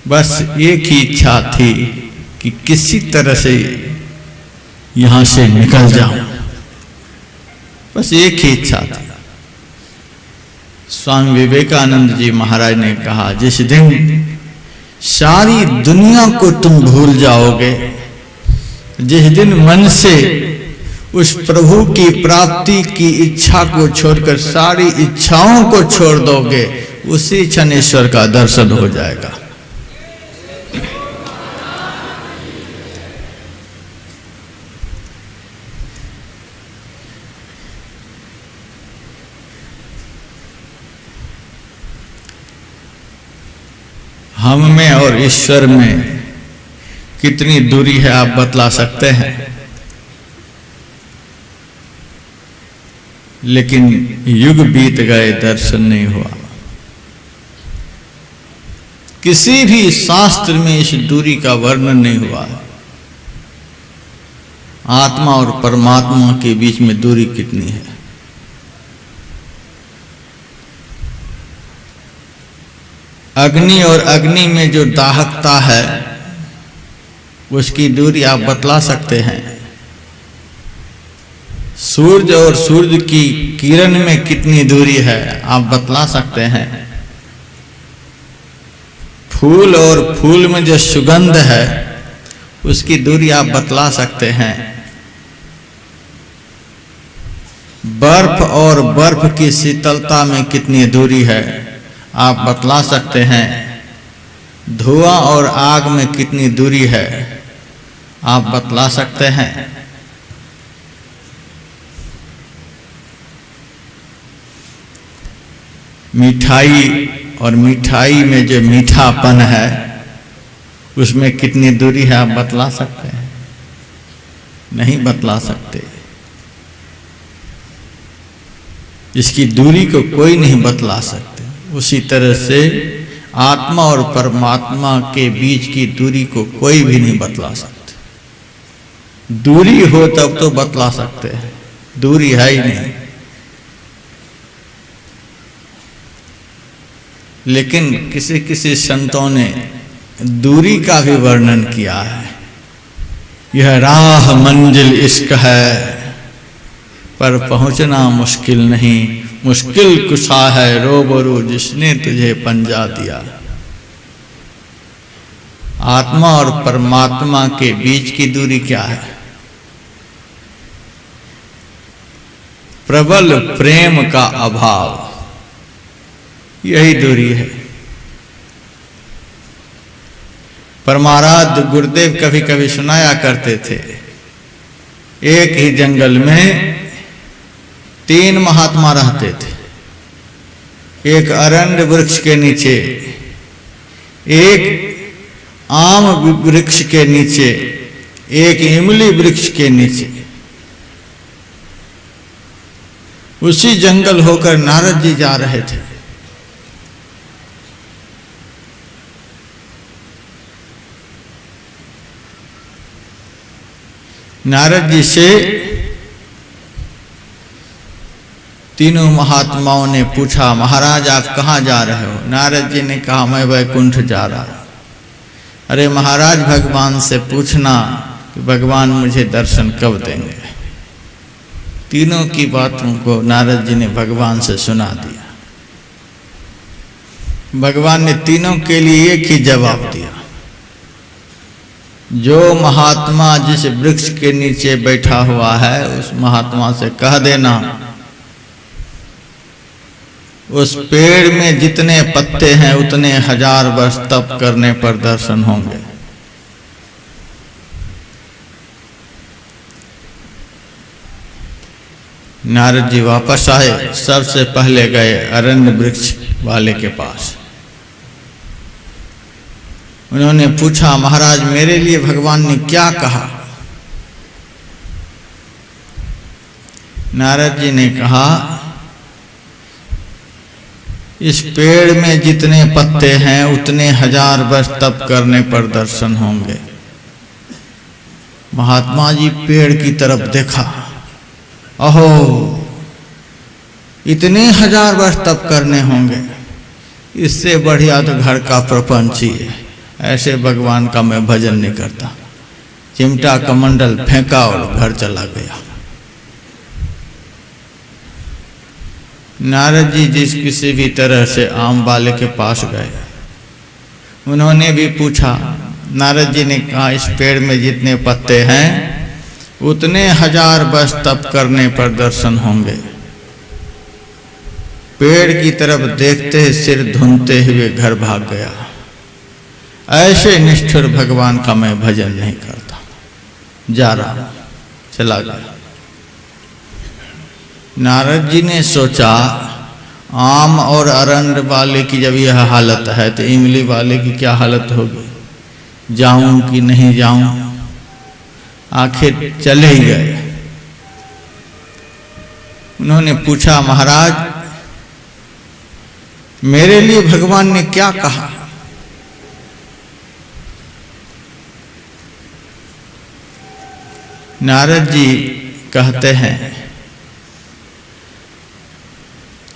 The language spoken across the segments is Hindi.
बस एक ही इच्छा थी कि किसी तरह से यहां से निकल जाऊं, बस एक ही इच्छा थी। स्वामी विवेकानंद जी महाराज ने कहा, जिस दिन सारी दुनिया को तुम भूल जाओगे, जिस दिन मन से उस प्रभु की प्राप्ति की इच्छा को छोड़कर सारी इच्छाओं को छोड़ दोगे, उसी क्षण ईश्वर का दर्शन हो जाएगा। हम में और ईश्वर में कितनी दूरी है आप बतला सकते हैं? लेकिन युग बीत गए, दर्शन नहीं हुआ। किसी भी शास्त्र में इस दूरी का वर्णन नहीं हुआ। आत्मा और परमात्मा के बीच में दूरी कितनी है? अग्नि और अग्नि में जो दाहकता है, उसकी दूरी आप बतला सकते हैं? सूर्य और सूर्य की किरण में कितनी दूरी है आप बतला सकते हैं? फूल और फूल में जो सुगंध है, उसकी दूरी आप बतला सकते हैं? बर्फ और बर्फ की शीतलता में कितनी दूरी है आप बतला सकते हैं? धुआं और आग में कितनी दूरी है आप बतला सकते हैं? मिठाई और मिठाई में जो मीठापन है, उसमें कितनी दूरी है आप बतला सकते हैं? नहीं बतला सकते। इसकी दूरी को कोई नहीं बतला सकते। उसी तरह से आत्मा और परमात्मा के बीच की दूरी को कोई भी नहीं बतला सकते। दूरी हो तब तो बतला सकते हैं, दूरी है ही नहीं। लेकिन किसी किसी संतों ने दूरी का भी वर्णन किया है। यह राह मंजिल इश्क है, पर पहुंचना मुश्किल नहीं, मुश्किल कुशा है रोबरू जिसने तुझे पंजा दिया। आत्मा और परमात्मा के बीच की दूरी क्या है? प्रबल प्रेम का अभाव, यही दूरी है। परमाराध्य गुरुदेव कभी कभी सुनाया करते थे, एक ही जंगल में 3 महात्मा रहते थे। एक अरण्य वृक्ष के नीचे, एक आम वृक्ष के नीचे, एक इमली वृक्ष के नीचे। उसी जंगल होकर नारद जी जा रहे थे। नारद जी से तीनों महात्माओं ने पूछा, महाराज आप कहाँ जा रहे हो? नारद जी ने कहा, मैं वैकुंठ जा रहा हूं। अरे महाराज, भगवान से पूछना कि भगवान मुझे दर्शन कब देंगे। तीनों की बातों को नारद जी ने भगवान से सुना दिया। भगवान ने तीनों के लिए एक ही जवाब दिया, जो महात्मा जिस वृक्ष के नीचे बैठा हुआ है, उस महात्मा से कह देना, उस पेड़ में जितने पत्ते हैं उतने 1000 वर्ष तप करने पर दर्शन होंगे। नारद जी वापस आए, सबसे पहले गए अरण्य वृक्ष वाले के पास। उन्होंने पूछा, महाराज मेरे लिए भगवान ने क्या कहा? नारद जी ने कहा, इस पेड़ में जितने पत्ते हैं उतने 1000 वर्ष तप करने पर दर्शन होंगे। महात्मा जी पेड़ की तरफ देखा, अहो इतने 1000 वर्ष तप करने होंगे, इससे बढ़िया तो घर का प्रपंच ही है। ऐसे भगवान का मैं भजन नहीं करता। चिमटा कमंडल फेंका और घर चला गया। नारद जी जिस किसी भी तरह से आम वाले के पास गए, उन्होंने भी पूछा। नारद जी ने कहा, इस पेड़ में जितने पत्ते हैं उतने 1000 वर्ष तप करने पर दर्शन होंगे। पेड़ की तरफ देखते सिर धुनते हुए घर भाग गया। ऐसे निष्ठुर भगवान का मैं भजन नहीं करता, जा रहा, चला गया। नारद जी ने सोचा, आम और अरंड वाले की जब यह हालत है तो इमली वाले की क्या हालत होगी, जाऊं कि नहीं जाऊं। आखिर चले ही गए। उन्होंने पूछा, महाराज मेरे लिए भगवान ने क्या कहा? नारद जी कहते हैं,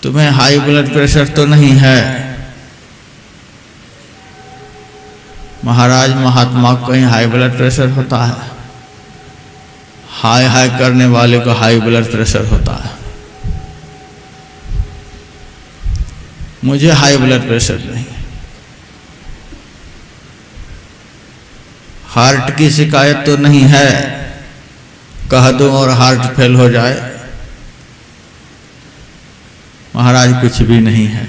तुम्हें हाई ब्लड प्रेशर तो नहीं है? महाराज महात्मा को कहीं हाई ब्लड प्रेशर होता है? हाय हाय करने वाले को हाई ब्लड प्रेशर होता है। मुझे हाई ब्लड प्रेशर नहीं। हार्ट की शिकायत तो नहीं है, कह दूं और हार्ट फेल हो जाए? महाराज कुछ भी नहीं है।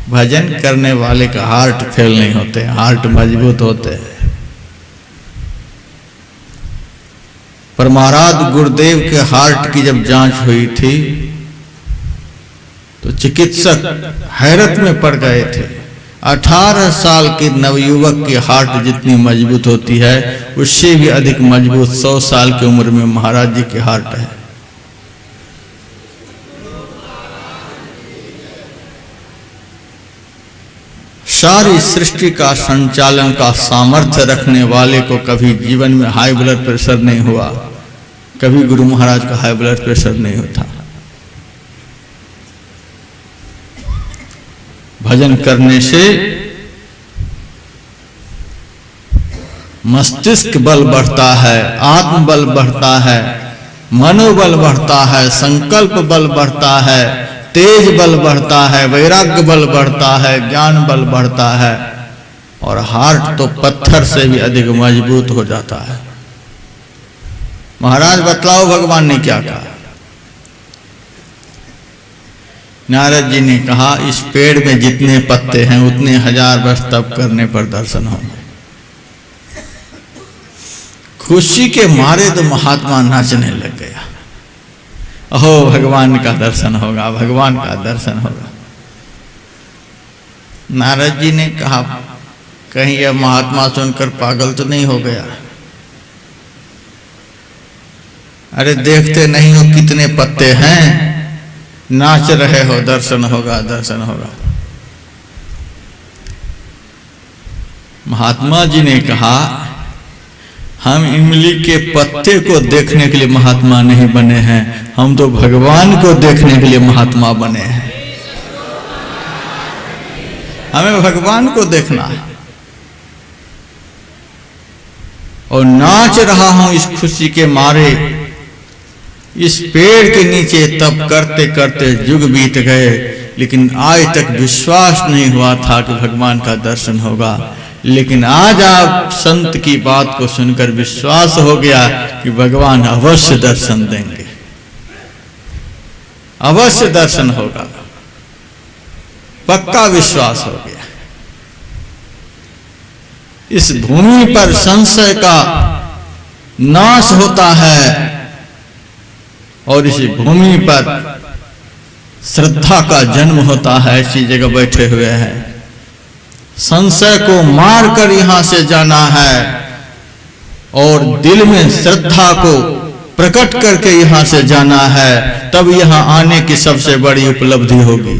भजन करने वाले का हार्ट फेल नहीं होते, हार्ट मजबूत होते हैं। परमाराध गुरुदेव के हार्ट की जब जांच हुई थी तो चिकित्सक हैरत में पड़ गए थे। 18 साल के नवयुवक की हार्ट जितनी मजबूत होती है उससे भी अधिक मजबूत 100 साल की उम्र में महाराज जी की हार्ट है। सारी सृष्टि का संचालन का सामर्थ्य रखने वाले को कभी जीवन में हाई ब्लड प्रेशर नहीं हुआ, कभी गुरु महाराज का हाई ब्लड प्रेशर नहीं होता। भजन करने से मस्तिष्क बल बढ़ता है, आत्म बल बढ़ता है, मनोबल बढ़ता है, संकल्प बल बढ़ता है, तेज बल बढ़ता है, वैराग्य बल बढ़ता है, ज्ञान बल बढ़ता है और हार्ट तो पत्थर से भी अधिक मजबूत हो जाता है। महाराज बतलाओ भगवान ने क्या कहा? नारद जी ने कहा, इस पेड़ में जितने पत्ते हैं उतने 1000 वर्ष तप करने पर दर्शन होंगे। खुशी के मारे तो महात्मा नाचने लग गया। अहो भगवान का दर्शन होगा, भगवान का दर्शन होगा। नारद जी ने कहा, कहीं यह महात्मा सुनकर पागल तो नहीं हो गया? अरे देखते नहीं हो कितने पत्ते हैं, नाच रहे हो, दर्शन होगा, दर्शन होगा। महात्मा जी ने कहा, हम इमली के पत्ते को देखने के लिए महात्मा नहीं बने हैं, हम तो भगवान को देखने के लिए महात्मा बने हैं। हमें भगवान को देखना है। और नाच रहा हूं इस खुशी के मारे। इस पेड़ के नीचे तप करते करते युग बीत गए, लेकिन आज तक विश्वास नहीं हुआ था कि भगवान का दर्शन होगा। लेकिन आज आप संत की बात को सुनकर विश्वास हो गया कि भगवान अवश्य दर्शन देंगे, अवश्य दर्शन होगा, पक्का विश्वास हो गया। इस भूमि पर संशय का नाश होता है और इस भूमि पर श्रद्धा का जन्म होता है। ऐसी जगह बैठे हुए हैं, संशय को मार कर यहां से जाना है और दिल में श्रद्धा को प्रकट करके यहां से जाना है, तब यहां आने की सबसे बड़ी उपलब्धि होगी।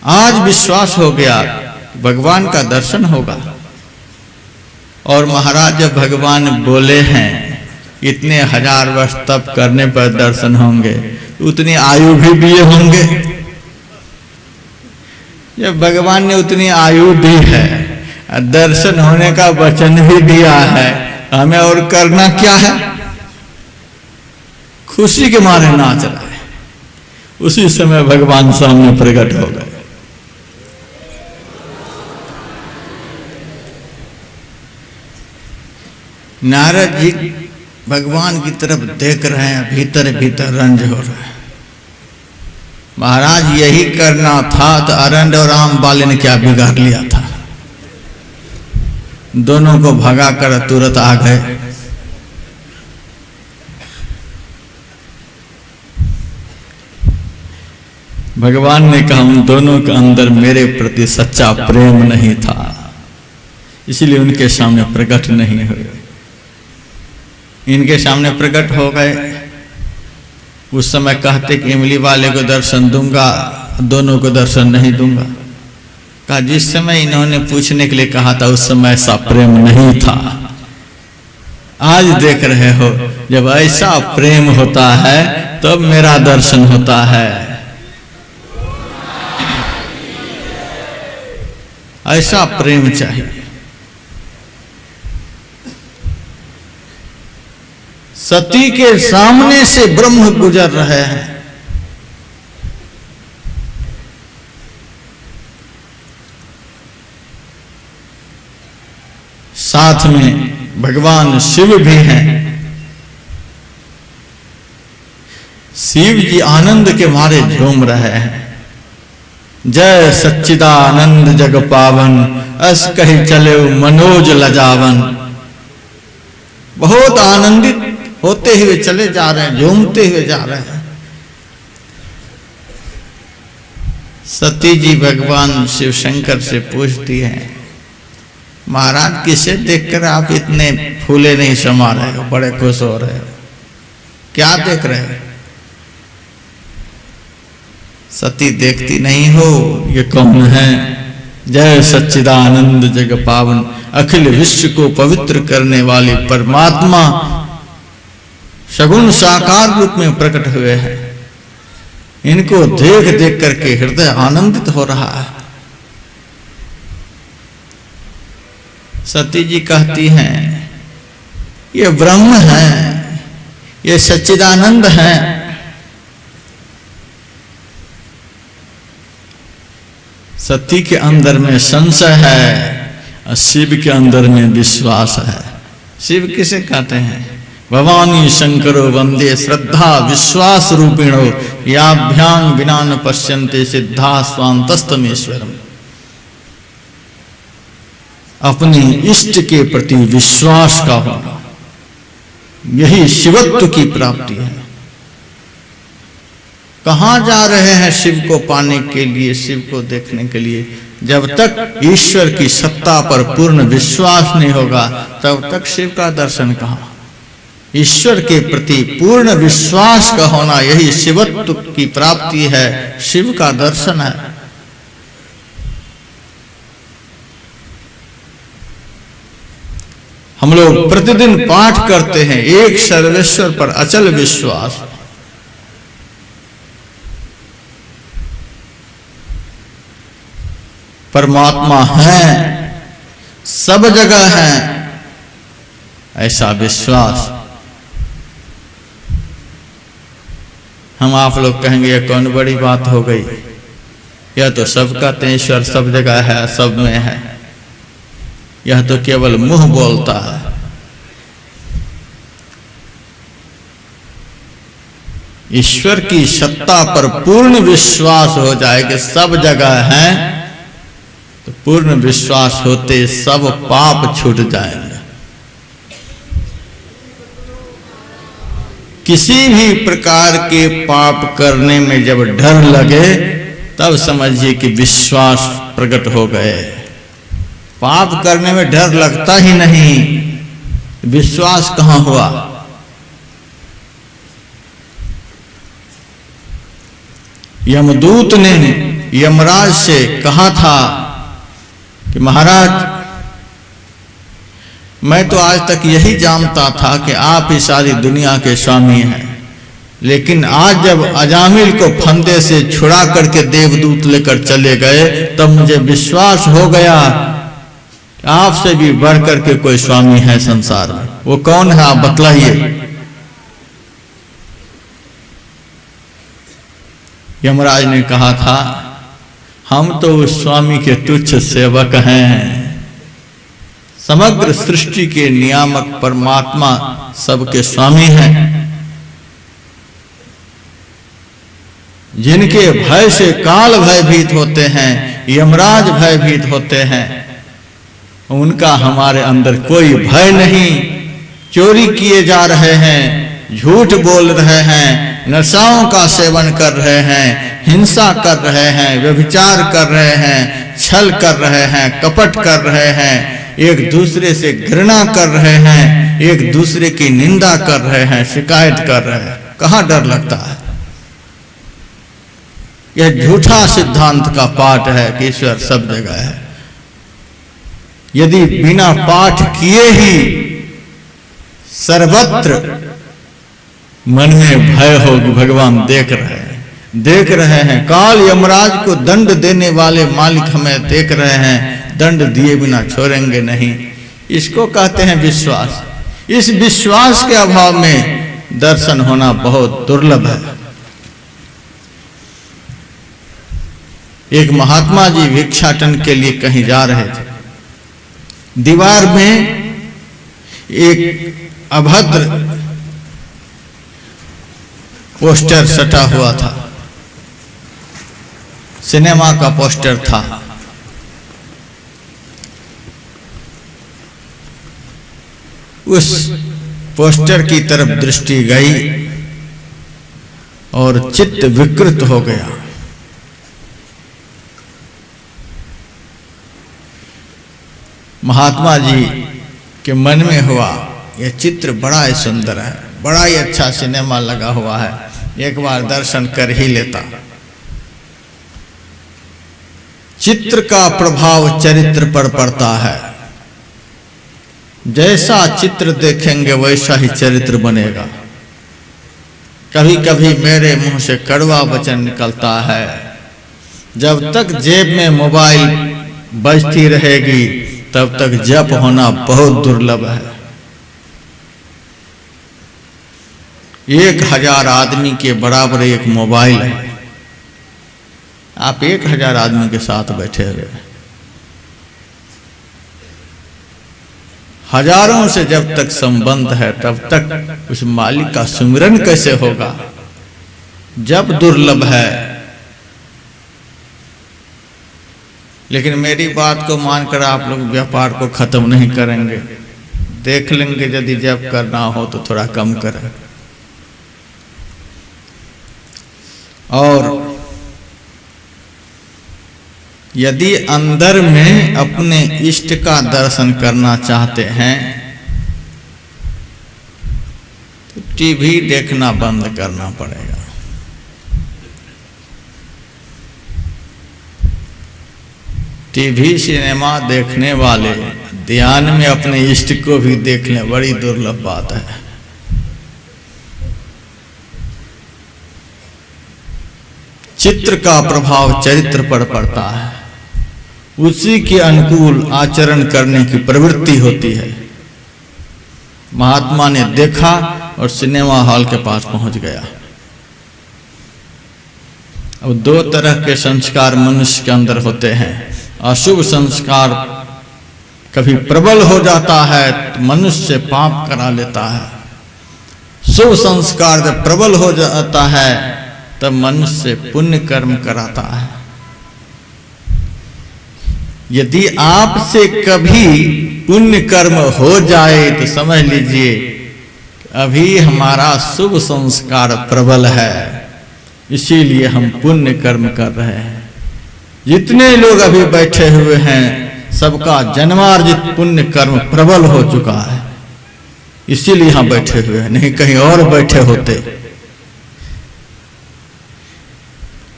आज विश्वास हो गया, भगवान का दर्शन होगा। और महाराज जब भगवान बोले हैं इतने 1000 वर्ष तप करने पर दर्शन होंगे, उतनी आयु भी दिए होंगे। जब भगवान ने उतनी आयु दी है, दर्शन होने का वचन भी दिया है, हमें और करना क्या है? खुशी के मारे नाच रहा है। उसी समय भगवान सामने प्रकट हो गए। नारद जी भगवान की तरफ देख रहे हैं, भीतर भीतर रंज हो रहा है। महाराज यही करना था तो अरंड और राम बाले ने क्या बिगाड़ लिया था? दोनों को भगा कर तुरंत आ गए। भगवान ने कहा उन दोनों के अंदर मेरे प्रति सच्चा प्रेम नहीं था, इसलिए उनके सामने प्रकट नहीं हुए। इनके सामने प्रकट हो गए। उस समय कहते कि इमली वाले को दर्शन दूंगा, दोनों को दर्शन नहीं दूंगा। कहा जिस समय इन्होंने पूछने के लिए कहा था उस समय ऐसा प्रेम नहीं था। आज देख रहे हो जब ऐसा प्रेम होता है तब मेरा दर्शन होता है। ऐसा प्रेम चाहिए। सती के सामने से ब्रह्म गुजर रहे हैं। साथ में भगवान शिव भी हैं। शिव जी आनंद के मारे झूम रहे हैं। जय सच्चिदानंद जग पावन, अस कही चले मनोज लजावन। बहुत आनंदित होते हुए चले जा रहे हैं, झूमते हुए जा रहे हैं। सती जी भगवान शिव शंकर से पूछती हैं, महाराज किसे देखकर आप इतने फूले नहीं समा रहे हो, बड़े खुश हो रहे हो, क्या देख रहे हो? सती देखती नहीं हो ये कौन है? जय सच्चिदानंद जग पावन, अखिल विश्व को पवित्र करने वाले परमात्मा सगुण साकार रूप में प्रकट हुए हैं। इनको देख देख करके हृदय आनंदित हो रहा है। सती जी कहती हैं ये ब्रह्म है, ये सच्चिदानंद है। सती के अंदर में संशय है और शिव के अंदर में विश्वास है। शिव किसे कहते हैं? भवानी शंकरो वंदे श्रद्धा विश्वास रूपिणो, याभ्यां विना न पश्यन्ते सिद्धा स्वांतस्तमेश्वरम। अपने इष्ट के प्रति विश्वास का होना, यही शिवत्व की प्राप्ति है। कहां जा रहे हैं शिव को पाने के लिए, शिव को देखने के लिए? जब तक ईश्वर की सत्ता पर पूर्ण विश्वास नहीं होगा तब तक शिव का दर्शन कहां? ईश्वर के प्रति पूर्ण विश्वास का होना यही शिवत्व की प्राप्ति है, शिव का दर्शन है। हम लोग प्रतिदिन पाठ करते हैं, एक सर्वेश्वर पर अचल विश्वास। परमात्मा है, सब जगह है, ऐसा विश्वास। हम आप लोग कहेंगे ये कौन बड़ी बात हो गई, यह तो सबका ईश्वर सब जगह है, सब में है। यह तो केवल मुंह बोलता है। ईश्वर की सत्ता पर पूर्ण विश्वास हो जाए कि सब जगह है, तो पूर्ण विश्वास होते सब पाप छूट जाएंगे। किसी भी प्रकार के पाप करने में जब डर लगे तब समझिए कि विश्वास प्रकट हो गए। पाप करने में डर लगता ही नहीं, विश्वास कहां हुआ? यमदूत ने यमराज से कहा था कि महाराज मैं तो आज तक यही जानता था कि आप ही सारी दुनिया के स्वामी हैं, लेकिन आज जब अजामिल को फंदे से छुड़ा करके देवदूत लेकर चले गए तब मुझे विश्वास हो गया आपसे भी बढ़ करके कोई स्वामी है संसार में। वो कौन है आप बतलाइए। यमराज ने कहा था हम तो उस स्वामी के तुच्छ सेवक हैं। समग्र सृष्टि के नियामक परमात्मा सबके स्वामी हैं। जिनके भय से काल भयभीत होते हैं, यमराज भयभीत होते हैं, उनका हमारे अंदर कोई भय नहीं। चोरी किए जा रहे हैं, झूठ बोल रहे हैं, नशाओं का सेवन कर रहे हैं, हिंसा कर रहे हैं, व्यभिचार कर रहे हैं, छल कर रहे हैं, कपट कर रहे हैं, एक दूसरे से घृणा कर रहे हैं, एक दूसरे की निंदा कर रहे हैं, शिकायत कर रहे हैं। कहाँ डर लगता है? यह झूठा सिद्धांत का पाठ है कि ईश्वर सब जगह है। यदि बिना पाठ किए ही सर्वत्र मन में भय होगी, भगवान देख रहे हैं। काल यमराज को दंड देने वाले मालिक हमें देख रहे हैं, दंड दिए बिना छोड़ेंगे नहीं। इसको कहते हैं विश्वास। इस विश्वास के अभाव में दर्शन होना बहुत दुर्लभ है। एक महात्मा जी भिक्षाटन के लिए कहीं जा रहे थे। दीवार में एक अभद्र पोस्टर सटा हुआ था, सिनेमा का पोस्टर था। उस पोस्टर की तरफ दृष्टि गई और चित्त विकृत हो गया। महात्मा जी के मन में हुआ यह चित्र बड़ा ही सुंदर है, बड़ा ही अच्छा सिनेमा लगा हुआ है, एक बार दर्शन कर ही लेता। चित्र का प्रभाव चरित्र पर पड़ता है। जैसा चित्र देखेंगे वैसा ही चरित्र बनेगा। कभी कभी मेरे मुंह से कड़वा वचन निकलता है। जब तक जेब में मोबाइल बजती रहेगी तब तक जप होना बहुत दुर्लभ है। 1000 आदमी के बराबर एक मोबाइल है। आप 1000 आदमी के साथ बैठे हुए, हजारों से जब तक संबंध है तब तक उस मालिक का सुमिरन कैसे होगा? जब दुर्लभ है। लेकिन मेरी बात को मानकर आप लोग व्यापार को खत्म नहीं करेंगे। देख लेंगे यदि जब करना हो तो थोड़ा कम करें। और यदि अंदर में अपने इष्ट का दर्शन करना चाहते हैं तो टीवी देखना बंद करना पड़ेगा। टीवी सिनेमा देखने वाले ध्यान में अपने इष्ट को भी देख लें, बड़ी दुर्लभ बात है। चित्र का प्रभाव चरित्र पर पड़ता है, उसी के अनुकूल आचरण करने की प्रवृत्ति होती है। महात्मा ने देखा और सिनेमा हॉल के पास पहुंच गया। अब 2 तरह के संस्कार मनुष्य के अंदर होते हैं। अशुभ संस्कार कभी प्रबल हो जाता है तो मनुष्य से पाप करा लेता है। शुभ संस्कार जब प्रबल हो जाता है तब मनुष्य से पुण्य कर्म कराता है। यदि आपसे कभी पुण्य कर्म हो जाए तो समझ लीजिए अभी हमारा शुभ संस्कार प्रबल है, इसीलिए हम पुण्य कर्म कर रहे हैं। जितने लोग अभी बैठे हुए हैं सबका जन्मार्जित पुण्य कर्म प्रबल हो चुका है, इसीलिए यहां बैठे हुए हैं, नहीं कहीं और बैठे होते।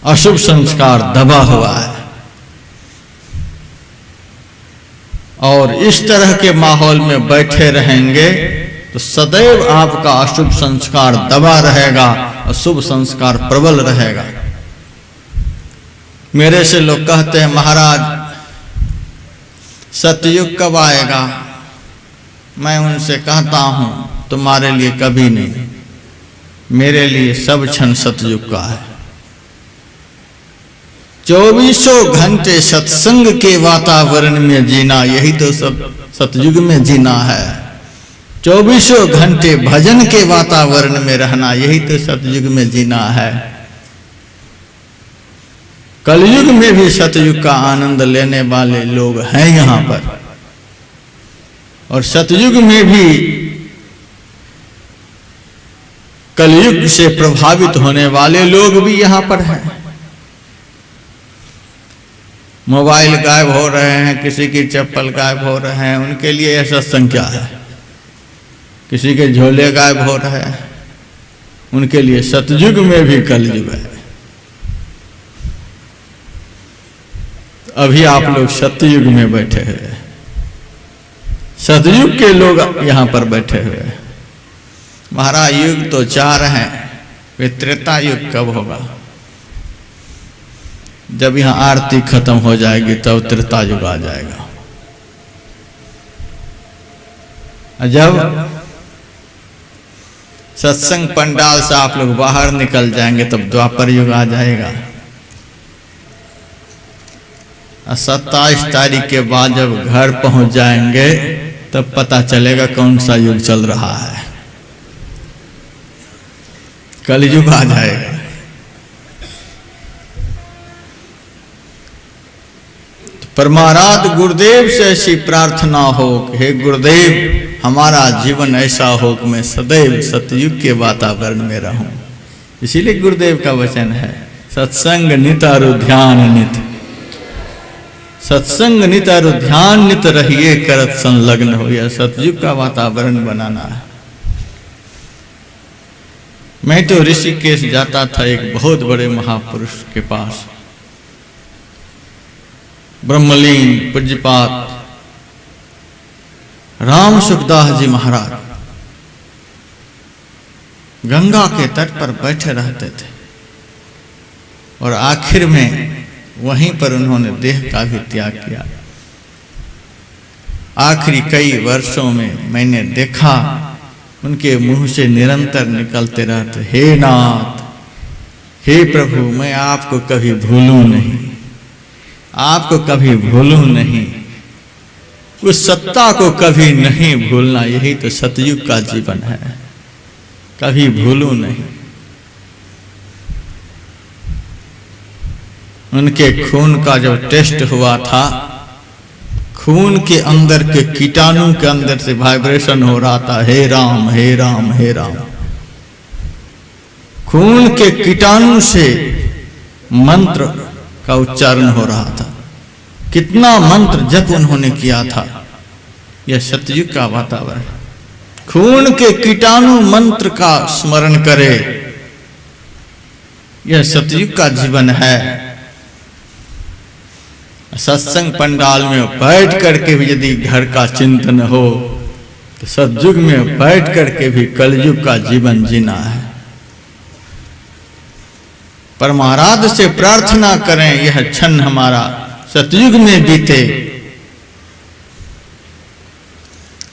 अशुभ संस्कार दबा हुआ है और इस तरह के माहौल में बैठे रहेंगे तो सदैव आपका अशुभ संस्कार दबा रहेगा और शुभ संस्कार प्रबल रहेगा। मेरे से लोग कहते हैं महाराज सतयुग कब आएगा? मैं उनसे कहता हूं तुम्हारे लिए कभी नहीं, मेरे लिए सब क्षण सतयुग का है। 24 घंटे सत्संग के वातावरण में जीना, यही तो सब सतयुग में जीना है। 24 घंटे भजन के वातावरण में रहना, यही तो सतयुग में जीना है। कलयुग में भी सतयुग का आनंद लेने वाले लोग हैं यहां पर, और सतयुग में भी कलयुग से प्रभावित होने वाले लोग भी यहां पर हैं। मोबाइल गायब हो रहे हैं, किसी की चप्पल गायब हो रहे हैं, उनके लिए यह सत्संग क्या है? किसी के झोले गायब हो रहे हैं, उनके लिए सतयुग में भी कलयुग है। अभी आप लोग सतयुग में बैठे हुए, सतयुग के लोग यहां पर बैठे हुए। महाराज युग तो 4 हैं, वे त्रेता युग कब होगा? जब यहां आरती खत्म हो जाएगी तब त्रेता युग आ जाएगा। जब सत्संग पंडाल से आप लोग बाहर निकल जाएंगे तब द्वापर युग आ जाएगा। 27 तारीख के बाद जब घर पहुंच जाएंगे तब पता चलेगा कौन सा युग चल रहा है। कलयुग आ जाएगा। तो परमाराध्य गुरुदेव से ऐसी प्रार्थना हो कि हे गुरुदेव हमारा जीवन ऐसा हो कि मैं सदैव सतयुग के वातावरण में रहूं। इसीलिए गुरुदेव का वचन है सत्संग नित अरु ध्यान नित। सत्संग नित अरु ध्यान नित रहिए करत संलग्न हो। यह सतयुग का वातावरण बनाना है। मैं तो ऋषिकेश जाता था एक बहुत बड़े महापुरुष के पास, ब्रह्मलीन पूज्यपाद राम सुखदास जी महाराज गंगा के तट पर बैठे रहते थे और आखिर में वहीं पर उन्होंने देह का भी त्याग किया। आखिरी कई वर्षों में मैंने देखा उनके मुंह से निरंतर निकलते रहते, हे नाथ, हे प्रभु, मैं आपको कभी भूलूं नहीं, आपको कभी भूलूं नहीं, उस सत्ता को कभी नहीं भूलना। यही तो सतयुग का जीवन है, कभी भूलूं नहीं। उनके खून का जब टेस्ट हुआ था, खून के अंदर के कीटाणु के अंदर से वाइब्रेशन हो रहा था, हे राम हे राम हे राम। खून के कीटाणु से मंत्र का उच्चारण हो रहा था। कितना मंत्र जप उन्होंने किया था। यह सतयुग का वातावरण। खून के कीटाणु मंत्र का स्मरण करे, यह सतयुग का जीवन है। सत्संग पंडाल में बैठ करके भी यदि घर का चिंतन हो तो सतयुग में बैठ करके भी कलयुग का जीवन जीना है। परमाराध्य से प्रार्थना करें यह क्षण हमारा सतयुग में बीते।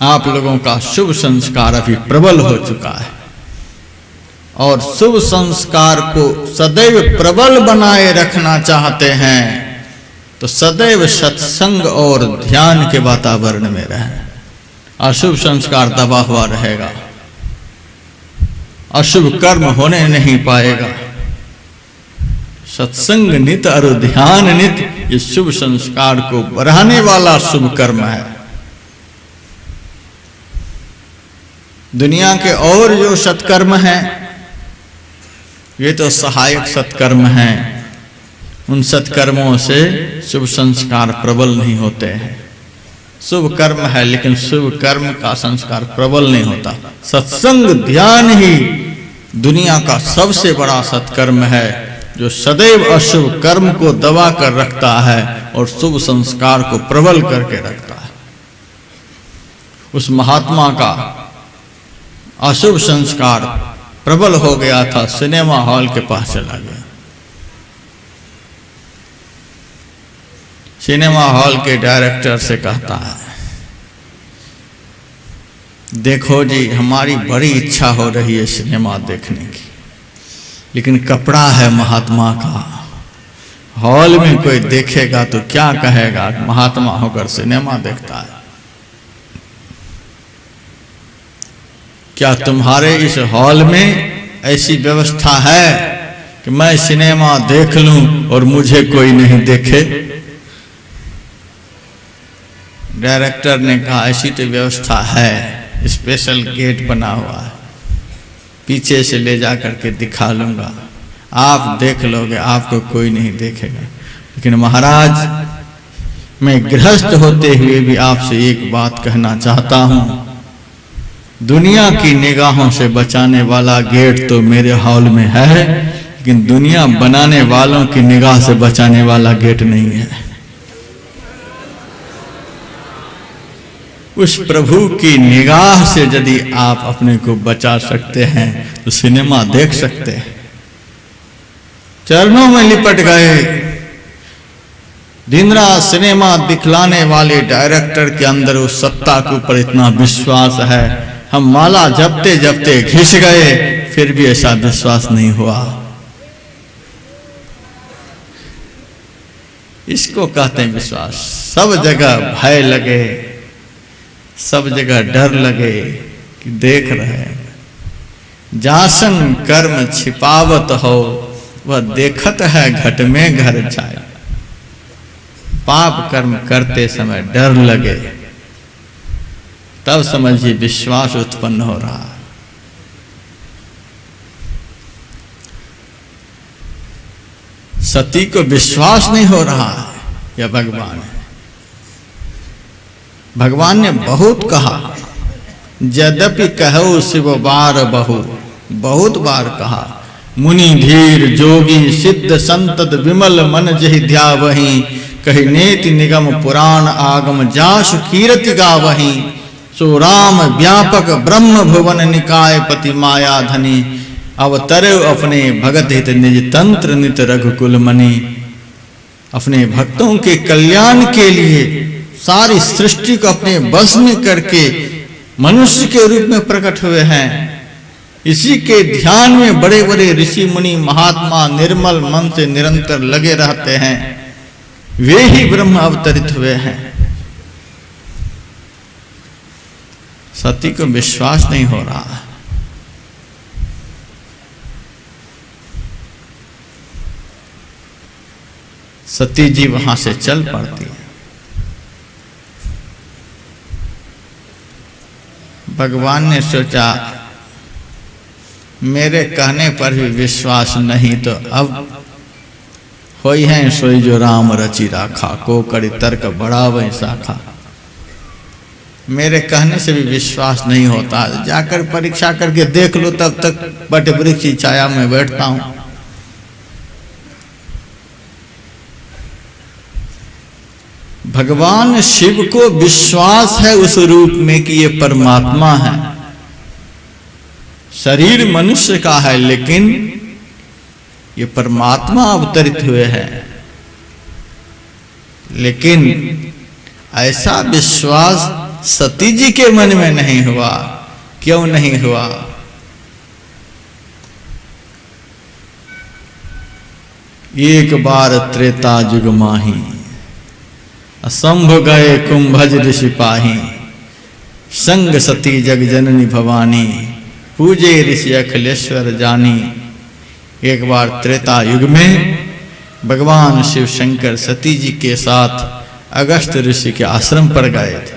आप लोगों का शुभ संस्कार अभी प्रबल हो चुका है और शुभ संस्कार को सदैव प्रबल बनाए रखना चाहते हैं तो सदैव सत्संग और ध्यान के वातावरण में रहें। अशुभ संस्कार दबा हुआ रहेगा, अशुभ कर्म होने नहीं पाएगा। सत्संग नित और ध्यान नित इस शुभ संस्कार को बढ़ाने वाला शुभ कर्म है। दुनिया के और जो सत्कर्म हैं ये तो सहायक सत्कर्म हैं। उन सत्कर्मों से शुभ संस्कार प्रबल नहीं होते हैं। शुभ कर्म है लेकिन शुभ कर्म का संस्कार प्रबल नहीं होता। सत्संग ध्यान ही दुनिया का सबसे बड़ा सत्कर्म है जो सदैव अशुभ कर्म को दबा कर रखता है और शुभ संस्कार को प्रबल करके रखता है। उस महात्मा का अशुभ संस्कार प्रबल हो गया था, सिनेमा हॉल के पास चला गया। सिनेमा हॉल के डायरेक्टर से कहता है, देखो जी, हमारी बड़ी इच्छा हो रही है सिनेमा देखने की, लेकिन कपड़ा है महात्मा का, हॉल में कोई देखेगा तो क्या कहेगा, महात्मा होकर सिनेमा देखता है। क्या तुम्हारे इस हॉल में ऐसी व्यवस्था है कि मैं सिनेमा देख लूं और मुझे कोई नहीं देखे? डायरेक्टर ने कहा, ऐसी तो व्यवस्था है, स्पेशल गेट बना हुआ है, पीछे से ले जा करके दिखा लूंगा, आप देख लोगे, आपको कोई नहीं देखेगा। लेकिन महाराज, मैं गृहस्थ होते हुए भी आपसे एक बात कहना चाहता हूं, दुनिया की निगाहों से बचाने वाला गेट तो मेरे हॉल में है, लेकिन दुनिया बनाने वालों की निगाह से बचाने वाला गेट नहीं है। उस प्रभु की निगाह से यदि आप अपने को बचा सकते हैं तो सिनेमा देख सकते हैं। चरणों में लिपट गए। दिन रात सिनेमा दिखलाने वाले डायरेक्टर के अंदर उस सत्ता के ऊपर इतना विश्वास है, हम माला जपते जपते घिस गए, फिर भी ऐसा विश्वास नहीं हुआ। इसको कहते हैं विश्वास। सब जगह भय लगे, सब जगह डर लगे कि देख रहे हैं। जासन कर्म छिपावत हो, वह देखत है घट में घर जाए। पाप कर्म करते समय डर लगे, तब समझिए विश्वास उत्पन्न हो रहा है। सती को विश्वास नहीं हो रहा है, यह भगवान है। भगवान ने बहुत कहा, यद्यपि कहो शिव बार बहु, बहुत बार कहा, मुनि धीर जोगी सिद्ध संतत विमल मन जहि ध्यावहि, कहि नेति निगम पुराण आगम जासु कीरति गावहि। सो राम व्यापक ब्रह्म भुवन निकाय पति माया धनी, अवतरे अपने भगत हित निज तंत्र नित रघुकुल मणि। अपने भक्तों के कल्याण के लिए सारी सृष्टि को अपने बस में करके मनुष्य के रूप में प्रकट हुए हैं। इसी के ध्यान में बड़े बड़े ऋषि मुनि महात्मा निर्मल मन से निरंतर लगे रहते हैं, वे ही ब्रह्म अवतरित हुए हैं। सती को विश्वास नहीं हो रहा। सती जी वहां से चल पड़ती है। भगवान ने सोचा, मेरे कहने पर भी विश्वास नहीं तो अब होई है सोई जो राम रचि राखा, को करी तर्क बढ़ावे शाखा। मेरे कहने से भी विश्वास नहीं होता, जाकर परीक्षा करके देख लो, तब तक बट वृक्ष की छाया में बैठता हूं। भगवान शिव को विश्वास है उस रूप में कि ये परमात्मा है। शरीर मनुष्य का है, लेकिन ये परमात्मा अवतरित हुए हैं। लेकिन ऐसा विश्वास सती जी के मन में नहीं हुआ। क्यों नहीं हुआ? एक बार त्रेता जुग माही, असंभ गए कुंभज ऋषि पाही। संग सती जग जननी भवानी, पूजे ऋषि अखिलेश्वर जानी। एक बार त्रेता युग में भगवान शिव शंकर सती जी के साथ अगस्त ऋषि के आश्रम पर गए थे।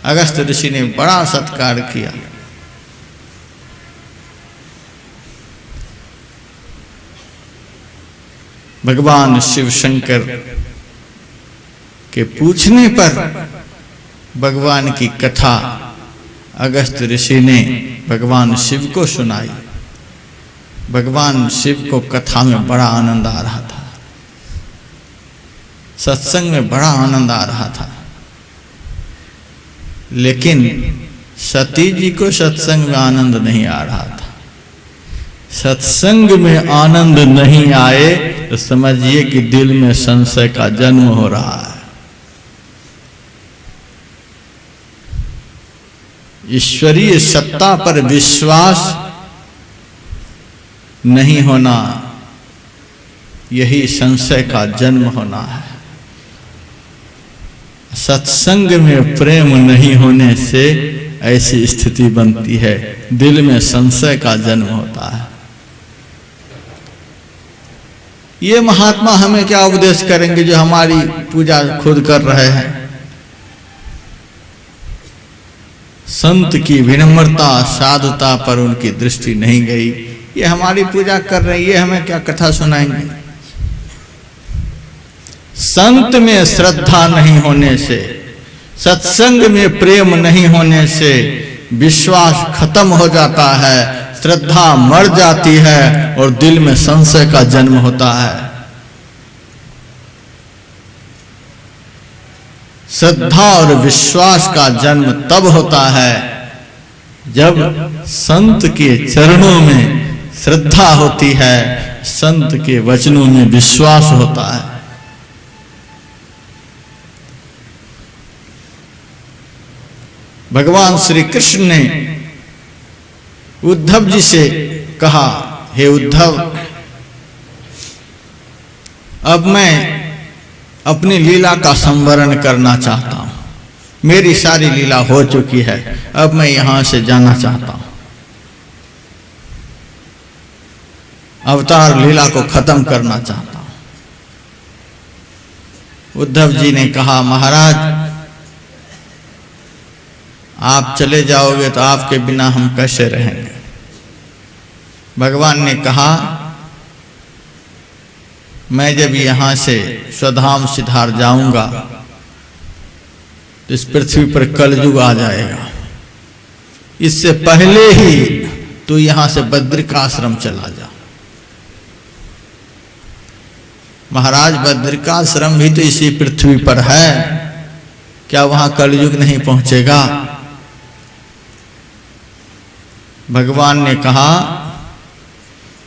अगस्त ऋषि ने बड़ा सत्कार किया। भगवान शिव शंकर के पूछने पर भगवान की कथा अगस्त ऋषि ने भगवान शिव को सुनाई। भगवान शिव को कथा में बड़ा आनंद आ रहा था, सत्संग में बड़ा आनंद आ रहा था। लेकिन सती जी को सत्संग में आनंद नहीं आ रहा था। सत्संग में आनंद नहीं आए तो समझिए कि दिल में संशय का जन्म हो रहा है। ईश्वरीय सत्ता पर विश्वास नहीं होना, यही संशय का जन्म होना है। सत्संग में प्रेम नहीं होने से ऐसी स्थिति बनती है, दिल में संशय का जन्म होता है। ये महात्मा हमें क्या उपदेश करेंगे जो हमारी पूजा खुद कर रहे हैं? संत की विनम्रता साधुता पर उनकी दृष्टि नहीं गई, ये हमारी पूजा कर रहे हैं, ये हमें क्या कथा सुनाएंगे? संत में श्रद्धा नहीं होने से, सत्संग में प्रेम नहीं होने से विश्वास खत्म हो जाता है, श्रद्धा मर जाती है और दिल में संशय का जन्म होता है। श्रद्धा और विश्वास का जन्म तब होता है जब संत के चरणों में श्रद्धा होती है, संत के वचनों में विश्वास होता है। भगवान श्री कृष्ण ने उद्धव जी से कहा, हे उद्धव, अब मैं अपनी लीला का संवरण करना चाहता हूं, मेरी सारी लीला हो चुकी है, अब मैं यहां से जाना चाहता हूं, अवतार लीला को खत्म करना चाहता हूं। उद्धव जी ने कहा, महाराज आप चले जाओगे तो आपके बिना हम कैसे रहेंगे? भगवान ने कहा, मैं जब यहां से स्वधाम सिधार जाऊंगा तो इस पृथ्वी पर कलयुग आ जाएगा, इससे पहले ही तू यहां से बद्रिकाश्रम चला जा। महाराज, बद्रिकाश्रम भी तो इसी पृथ्वी पर है, क्या वहां कलयुग नहीं पहुंचेगा? भगवान ने कहा,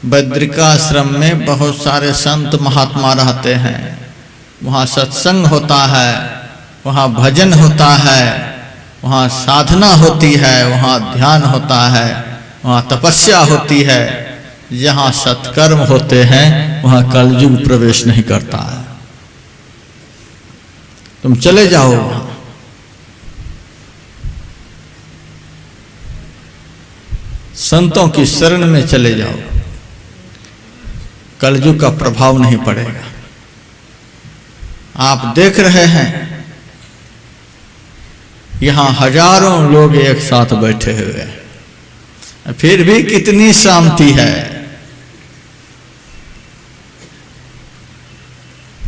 बद्रिकाश्रम में बहुत सारे संत महात्मा रहते हैं, वहाँ सत्संग होता है, वहाँ भजन होता है, वहाँ साधना होती है, वहाँ ध्यान होता है, वहाँ तपस्या होती है। जहाँ सत्कर्म होते हैं वहाँ कलयुग प्रवेश नहीं करता है। तुम चले जाओ वहाँ। संतों की शरण में चले जाओ, कलयुग का प्रभाव नहीं पड़ेगा। आप देख रहे हैं यहां हजारों लोग एक साथ बैठे हुए हैं, फिर भी कितनी शांति है।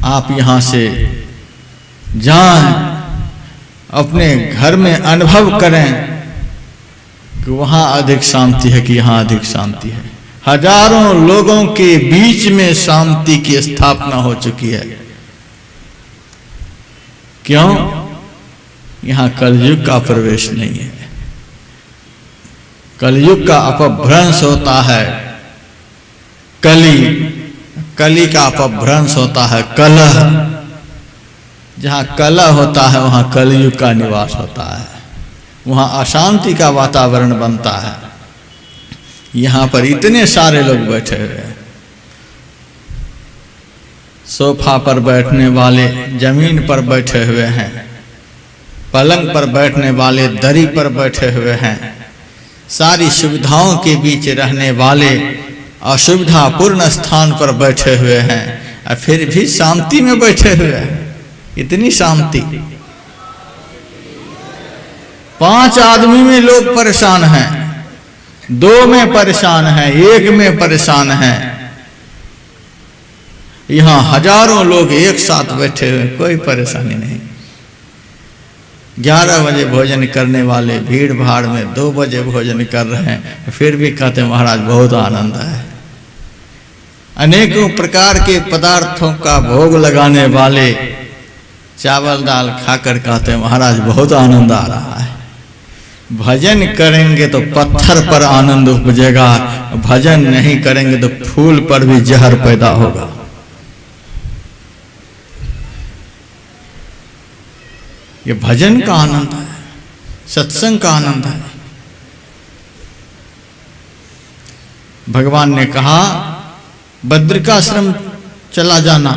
आप यहां से जाएं, अपने घर में अनुभव करें कि वहां अधिक शांति है कि यहां अधिक शांति है। हजारों लोगों के बीच में शांति की स्थापना हो चुकी है। क्यों? यहां कलयुग का प्रवेश नहीं है। कलयुग का अपभ्रंश होता है कली का अपभ्रंश होता है कलह। जहां कलह होता है वहां कलयुग का निवास होता है, वहां अशांति का वातावरण बनता है। यहां पर इतने सारे लोग बैठे हुए हैं, सोफा पर बैठने वाले जमीन पर बैठे हुए हैं, पलंग पर बैठने वाले दरी पर बैठे हुए हैं, सारी सुविधाओं के बीच रहने वाले असुविधापूर्ण स्थान पर बैठे हुए हैं, और फिर भी शांति में बैठे हुए हैं। इतनी शांति। 5 आदमी में लोग परेशान हैं, 2 में परेशान हैं, 1 में परेशान हैं। यहां हजारों लोग एक साथ बैठे हुए, कोई परेशानी नहीं। 11 बजे भोजन करने वाले भीड़ भाड़ में 2 बजे भोजन कर रहे हैं, फिर भी कहते महाराज बहुत आनंद है। अनेकों प्रकार के पदार्थों का भोग लगाने वाले चावल दाल खाकर कहते महाराज बहुत आनंद आ रहा है। भजन करेंगे तो पत्थर पर आनंद उपजेगा, भजन नहीं करेंगे तो फूल पर भी जहर पैदा होगा। ये भजन का आनंद है, सत्संग का आनंद है। भगवान ने कहा बद्रिकाश्रम चला जाना,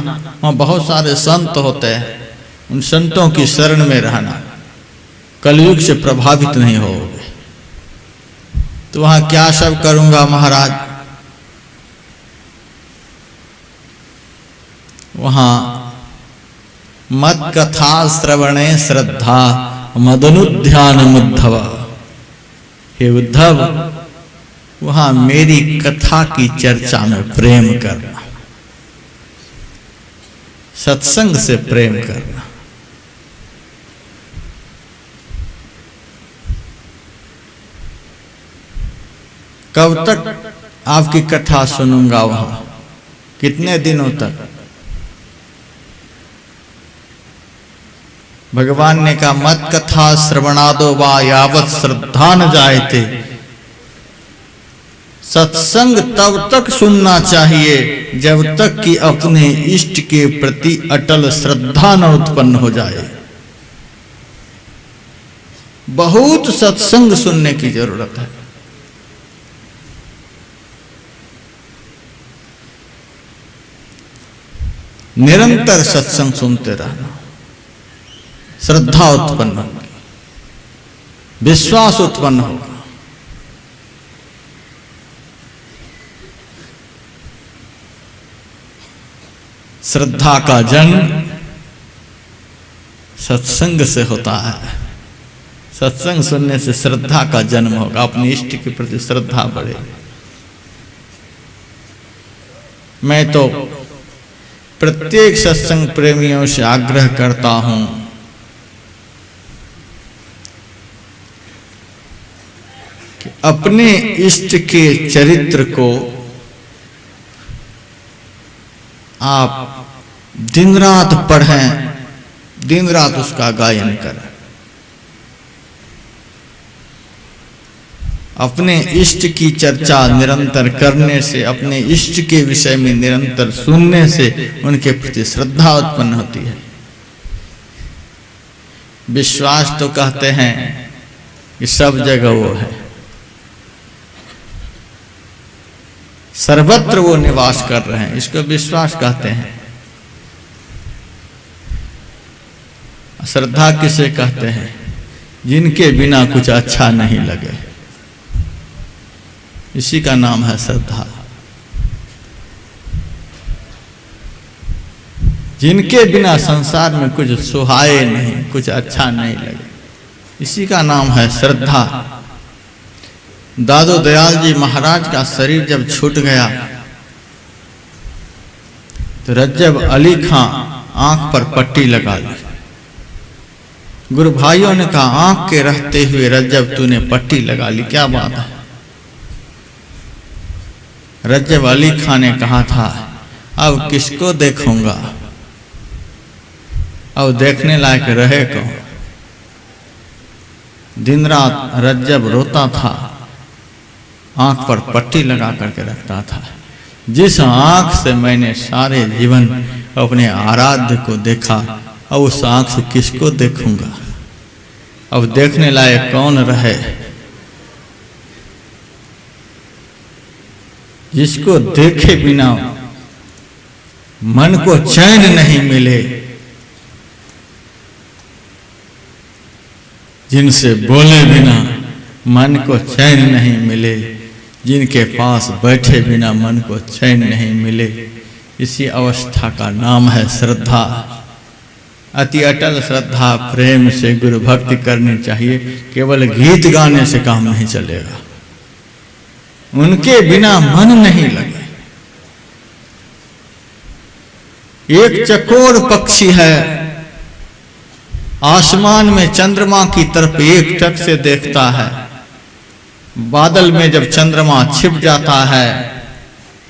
वहां बहुत सारे संत होते हैं, उन संतों की शरण में रहना, कलयुग से प्रभावित नहीं होगे। तो वहां क्या सब करूंगा महाराज? वहां मत कथा श्रवणे श्रद्धा मदनुध्यान उद्धव। हे उद्धव, वहां मेरी कथा की चर्चा में प्रेम करना, सत्संग से प्रेम करना। कब तक आपकी कथा सुनूंगा? वहां कितने दिनों तक? भगवान ने कहा मत कथा श्रवणादो वा यावत श्रद्धा न जायते। सत्संग तब तक सुनना चाहिए जब तक कि अपने इष्ट के प्रति अटल श्रद्धा न उत्पन्न हो जाए। बहुत सत्संग सुनने की जरूरत है। निरंतर सत्संग सुनते रहना, श्रद्धा उत्पन्न होगी, विश्वास उत्पन्न होगा। श्रद्धा का जन्म सत्संग से होता है। सत्संग सुनने से श्रद्धा का जन्म होगा, अपने इष्ट के प्रति श्रद्धा बढ़ेगी। मैं तो प्रत्येक सत्संग प्रेमियों से आग्रह करता हूं कि अपने इष्ट के चरित्र को आप दिन रात पढ़ें, दिन रात उसका गायन करें। अपने इष्ट की चर्चा निरंतर करने से, अपने इष्ट के विषय में निरंतर सुनने से उनके प्रति श्रद्धा उत्पन्न होती है। विश्वास तो कहते हैं कि सब जगह वो है, सर्वत्र वो निवास कर रहे हैं, इसको विश्वास कहते हैं। श्रद्धा किसे कहते हैं? जिनके बिना कुछ अच्छा नहीं लगे, इसी का नाम है श्रद्धा। जिनके बिना संसार में कुछ सुहाए नहीं, कुछ अच्छा नहीं लगे, इसी का नाम है श्रद्धा। दादो दयाल जी महाराज का शरीर जब छूट गया तो रज्जब अली खां आंख पर पट्टी लगा ली। गुरु भाइयों ने कहा आंख के रहते हुए रज्जब तूने पट्टी लगा ली, क्या बात है? रज्जब अली खां ने कहा था अब किसको देखूंगा, अब देखने लायक रहे कौन? दिन रात रज्जब रोता था, आंख पर पट्टी लगा करके रखता था। जिस आंख से मैंने सारे जीवन अपने आराध्य को देखा, अब उस आंख से किसको देखूंगा? अब देखने लायक कौन रहे? जिसको देखे बिना मन को चैन नहीं मिले, जिनसे बोले बिना मन को चैन नहीं मिले, जिनके पास बैठे बिना मन को चैन नहीं मिले, इसी अवस्था का नाम है श्रद्धा। अति अटल श्रद्धा प्रेम से गुरु भक्ति करनी चाहिए। केवल गीत गाने से काम नहीं चलेगा, उनके बिना मन नहीं लगे। एक चकोर पक्षी है, आसमान में चंद्रमा की तरफ एक टक से देखता है। बादल में जब चंद्रमा छिप जाता है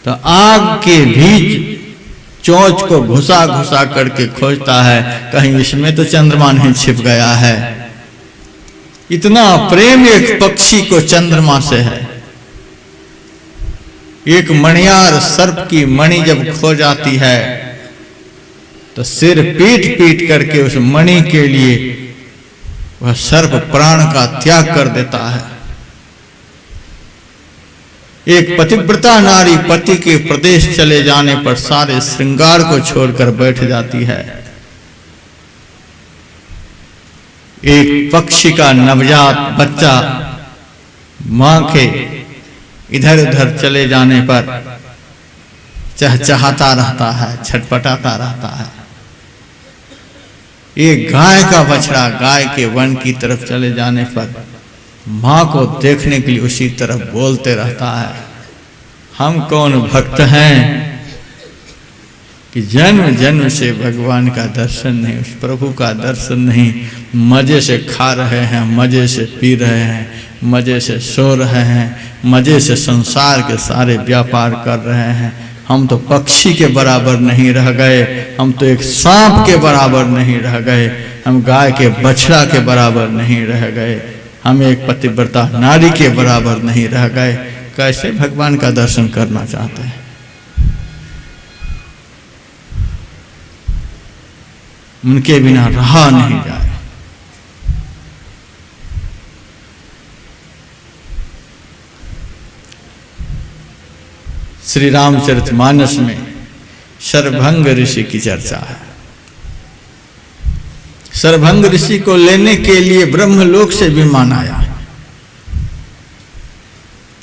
तो आग के बीच चोंच को घुसा घुसा करके खोजता है, कहीं इसमें तो चंद्रमा नहीं छिप गया है। इतना प्रेम एक पक्षी को चंद्रमा से है। एक मणियार सर्प की मणि जब खो जाती है तो सिर पीट पीट करके उस मणि के लिए वह सर्प प्राण का त्याग कर देता है। एक पतिव्रता नारी पति के प्रदेश चले जाने पर सारे श्रृंगार को छोड़कर बैठ जाती है। एक पक्षी का नवजात बच्चा मां के इधर उधर चले जाने पर चहचहाता रहता है, छटपटाता रहता है। एक गाय का बछड़ा गाय के वन की तरफ चले जाने पर मां को देखने के लिए उसी तरफ बोलते रहता है। हम कौन भक्त हैं कि जन्म जन्म से भगवान का दर्शन नहीं, उस प्रभु का दर्शन नहीं, मजे से खा रहे हैं, मजे से पी रहे हैं, मजे से सो रहे हैं, मजे से संसार के सारे व्यापार कर रहे हैं। हम तो पक्षी के बराबर नहीं रह गए, हम तो एक सांप के बराबर नहीं रह गए, हम गाय के बछड़ा के बराबर नहीं रह गए, हम एक पतिव्रता नारी के बराबर नहीं रह गए। कैसे भगवान का दर्शन करना चाहते हैं? उनके बिना रहा नहीं जाए। श्री रामचरितमानस में शरभंग ऋषि की चर्चा है। शरभंग ऋषि को लेने के लिए ब्रह्मलोक से विमान आया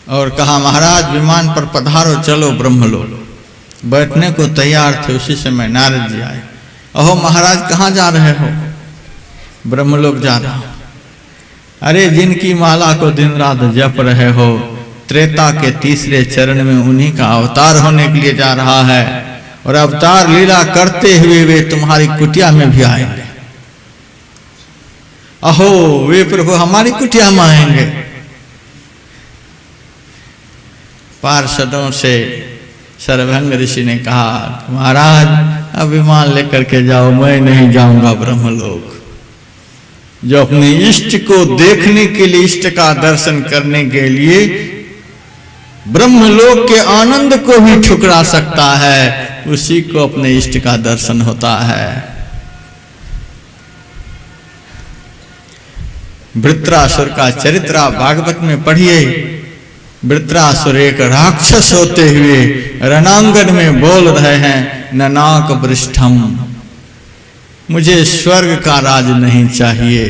और कहा, महाराज विमान पर पधारो, चलो ब्रह्मलोक। बैठने को तैयार थे, उसी समय नारद जी आए। अहो महाराज, कहाँ जा रहे हो? ब्रह्मलोक जा रहा हूं। अरे जिनकी माला को दिन रात जप रहे हो, त्रेता के तीसरे चरण में उन्हीं का अवतार होने के लिए जा रहा है, और अवतार लीला करते हुए वे तुम्हारी कुटिया में भी आएंगे। अहो वे प्रभु हमारी कुटिया में आएंगे। पार्षदों से शरभंग ऋषि ने कहा, महाराज अब विमान लेकर के जाओ, मैं नहीं जाऊंगा ब्रह्मलोक। जो अपने इष्ट को देखने के लिए, इष्ट का दर्शन करने के लिए ब्रह्मलोक के आनंद को भी ठुकरा सकता है, उसी को अपने इष्ट का दर्शन होता है। वृत्रासुर का चरित्र आप भागवत में पढ़िए। वृत्रासुर एक राक्षस होते हुए रणांगन में बोल रहे हैं, ननाक पृष्ठम, मुझे स्वर्ग का राज नहीं चाहिए।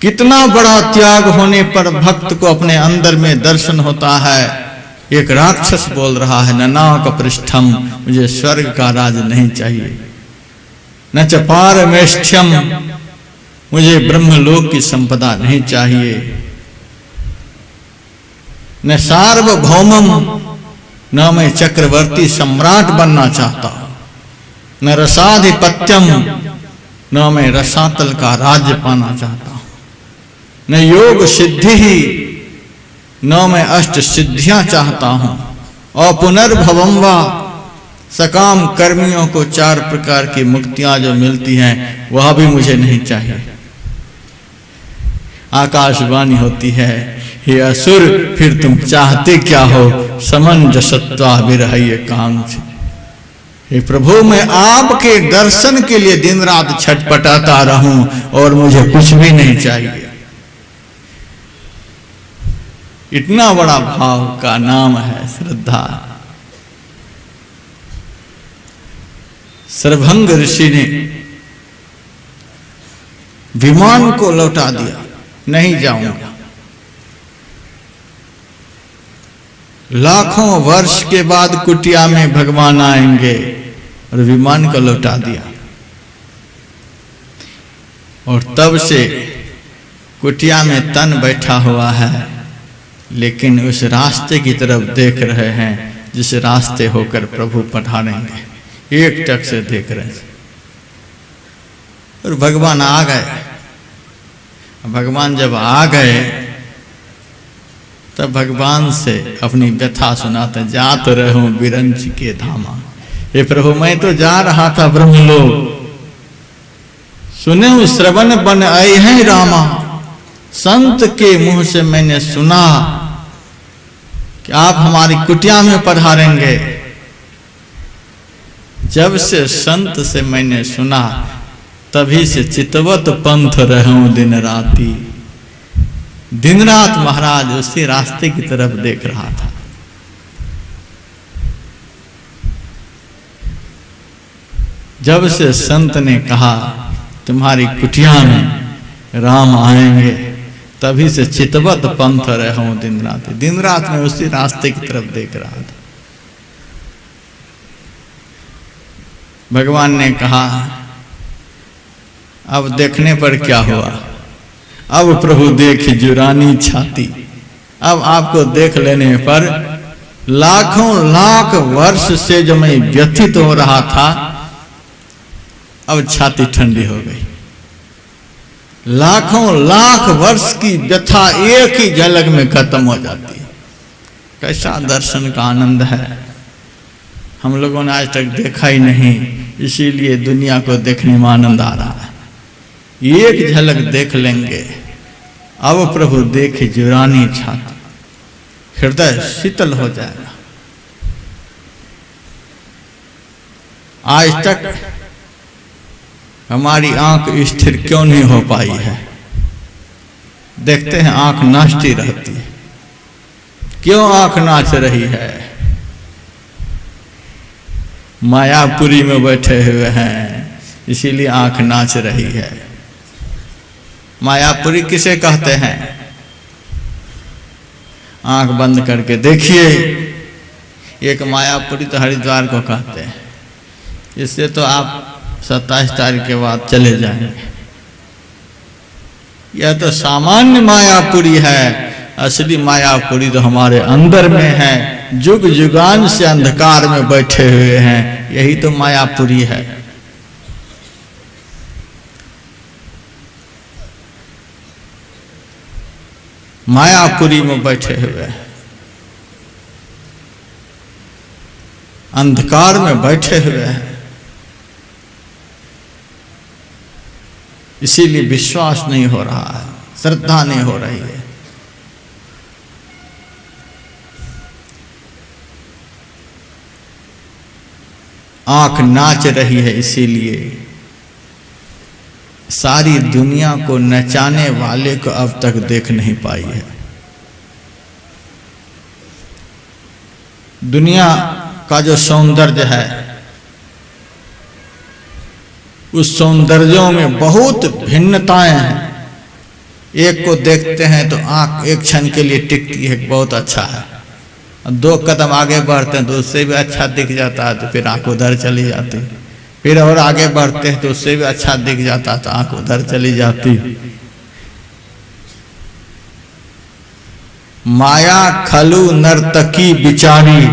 कितना बड़ा त्याग होने पर भक्त को अपने अंदर में दर्शन होता है। एक राक्षस बोल रहा है, ननाक पृष्ठम, मुझे स्वर्ग का राज नहीं चाहिए। न च पारमेष्ठ्यम, मुझे ब्रह्मलोक की संपदा नहीं चाहिए। न सार्वभौमम, न मैं चक्रवर्ती सम्राट बनना चाहता। न रसाधिपत्यम, न मैं रसातल का राज्य पाना चाहता। न योग सिद्धि ही, न मैं अष्ट सिद्धियां चाहता हूं। और पुनर्भवम वा, सकाम कर्मियों को 4 प्रकार की मुक्तियां जो मिलती हैं वह भी मुझे नहीं चाहिए। आकाशवाणी होती है, हे असुर फिर तुम चाहते क्या हो? समंजसत्वा विरहय कांक्ष। हे प्रभु, मैं आपके दर्शन के लिए दिन रात छटपटाता रहूं और मुझे कुछ भी नहीं चाहिए। इतना बड़ा भाव का नाम है श्रद्धा। शरभंग ऋषि ने विमान को लौटा दिया, नहीं जाऊंगा। लाखों वर्ष के बाद कुटिया में भगवान आएंगे, और विमान को लौटा दिया। और तब से कुटिया में तन बैठा हुआ है, लेकिन उस रास्ते की तरफ देख रहे हैं जिस रास्ते होकर प्रभु पधारेंगे। एक टक से देख रहे हैं। और भगवान आ गए। भगवान जब आ गए तब भगवान से अपनी व्यथा सुनाते, जा तो रहूं बिरंच के धामा। हे प्रभु, मैं तो जा रहा था ब्रह्मलोक, सुने श्रवण बन आए हैं रामा। संत के मुंह से मैंने सुना कि आप हमारी कुटिया में पधारेंगे। जब से संत से मैंने सुना तभी से चितवत पंथ रहूं दिन राती। दिन रात महाराज उसी रास्ते की तरफ देख रहा था। जब से संत ने कहा तुम्हारी कुटिया में राम आएंगे, तभी से चितवत पंथ रहूं दिन रात। दिन रात में उसी रास्ते की तरफ देख रहा था। भगवान ने कहा अब देखने पर क्या हुआ, अब प्रभु देख जुरानी छाती। अब आपको देख लेने पर लाखों लाख वर्ष से जो मैं व्यथित हो रहा था, अब छाती ठंडी हो गई। लाखों लाख वर्ष की व्यथा एक ही झलक में खत्म हो जाती है। कैसा दर्शन का आनंद है, हम लोगों ने आज तक देखा ही नहीं, इसीलिए दुनिया को देखने में आनंद आ रहा है। एक झलक देख लेंगे, अब प्रभु देखे जुरानी छाती, हृदय शीतल हो जाएगा। आज तक हमारी आंख स्थिर क्यों नहीं हो पाई है? देखते हैं आंख नाचती रहती है। क्यों आंख नाच रही है? मायापुरी में बैठे हुए हैं, इसीलिए आंख नाच रही है। मायापुरी किसे कहते हैं? आंख बंद करके देखिए, एक मायापुरी तो हरिद्वार को कहते हैं। इससे तो आप 27 तारीख के बाद चले जाएंगे। यह तो सामान्य मायापुरी है, असली मायापुरी तो हमारे अंदर में है। जुग जुगान से अंधकार में बैठे हुए हैं, यही तो मायापुरी है। मायापुरी में बैठे हुए हैं, अंधकार में बैठे हुए हैं। इसीलिए विश्वास नहीं हो रहा है, श्रद्धा नहीं हो रही है। आंख नाच रही है, इसीलिए सारी दुनिया को नचाने वाले को अब तक देख नहीं पाई है। दुनिया का जो सौंदर्य है, उस सौंदर्यों में बहुत भिन्नताएं हैं। एक को देखते हैं तो आंख एक क्षण के लिए टिकती है, बहुत अच्छा है। दो कदम आगे बढ़ते हैं तो उससे भी अच्छा दिख जाता है, तो फिर आंख उधर चली जाती। फिर और आगे बढ़ते हैं तो उससे भी अच्छा दिख जाता है, तो आंख उधर चली जाती। माया खलु नर्तकी बिचारी,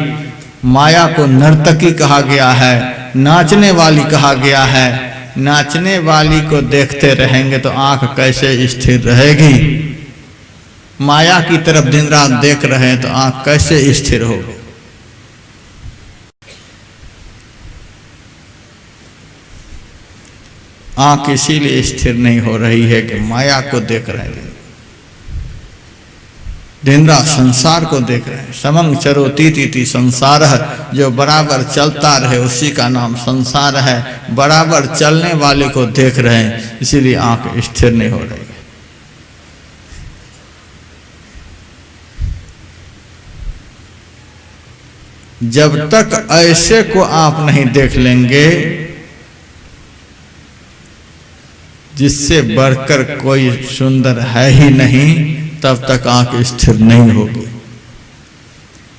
माया को नर्तकी कहा गया है, नाचने वाली कहा गया है। नाचने वाली को देखते रहेंगे तो आंख कैसे स्थिर रहेगी? माया की तरफ दिन रात देख रहे हैं तो आंख कैसे स्थिर होगी? आंख इसीलिए स्थिर नहीं हो रही है कि माया को देख रहे हैं, दिन रात संसार को देख रहे हैं। समंग चरोती तीति संसार है, जो बराबर चलता रहे उसी का नाम संसार है। बराबर चलने वाले को देख रहे हैं, इसीलिए आंख स्थिर नहीं हो रही है। जब तक ऐसे को आप नहीं देख लेंगे जिससे बढ़कर कोई सुंदर है ही नहीं, तब तक आंख स्थिर नहीं होगी।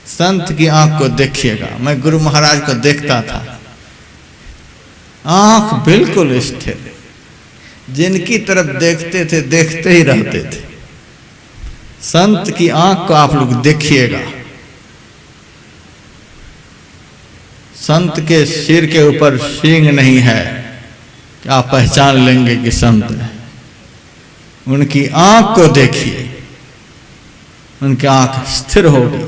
संत की आंख को देखिएगा। मैं गुरु महाराज को देखता था, आंख बिल्कुल स्थिर, जिनकी तरफ देखते थे देखते ही रहते थे। संत की आंख को आप लोग देखिएगा। संत के सिर के ऊपर सींग नहीं है कि आप पहचान लेंगे कि संत है। उनकी आंख को देखिए, उनकी आंख स्थिर होगी,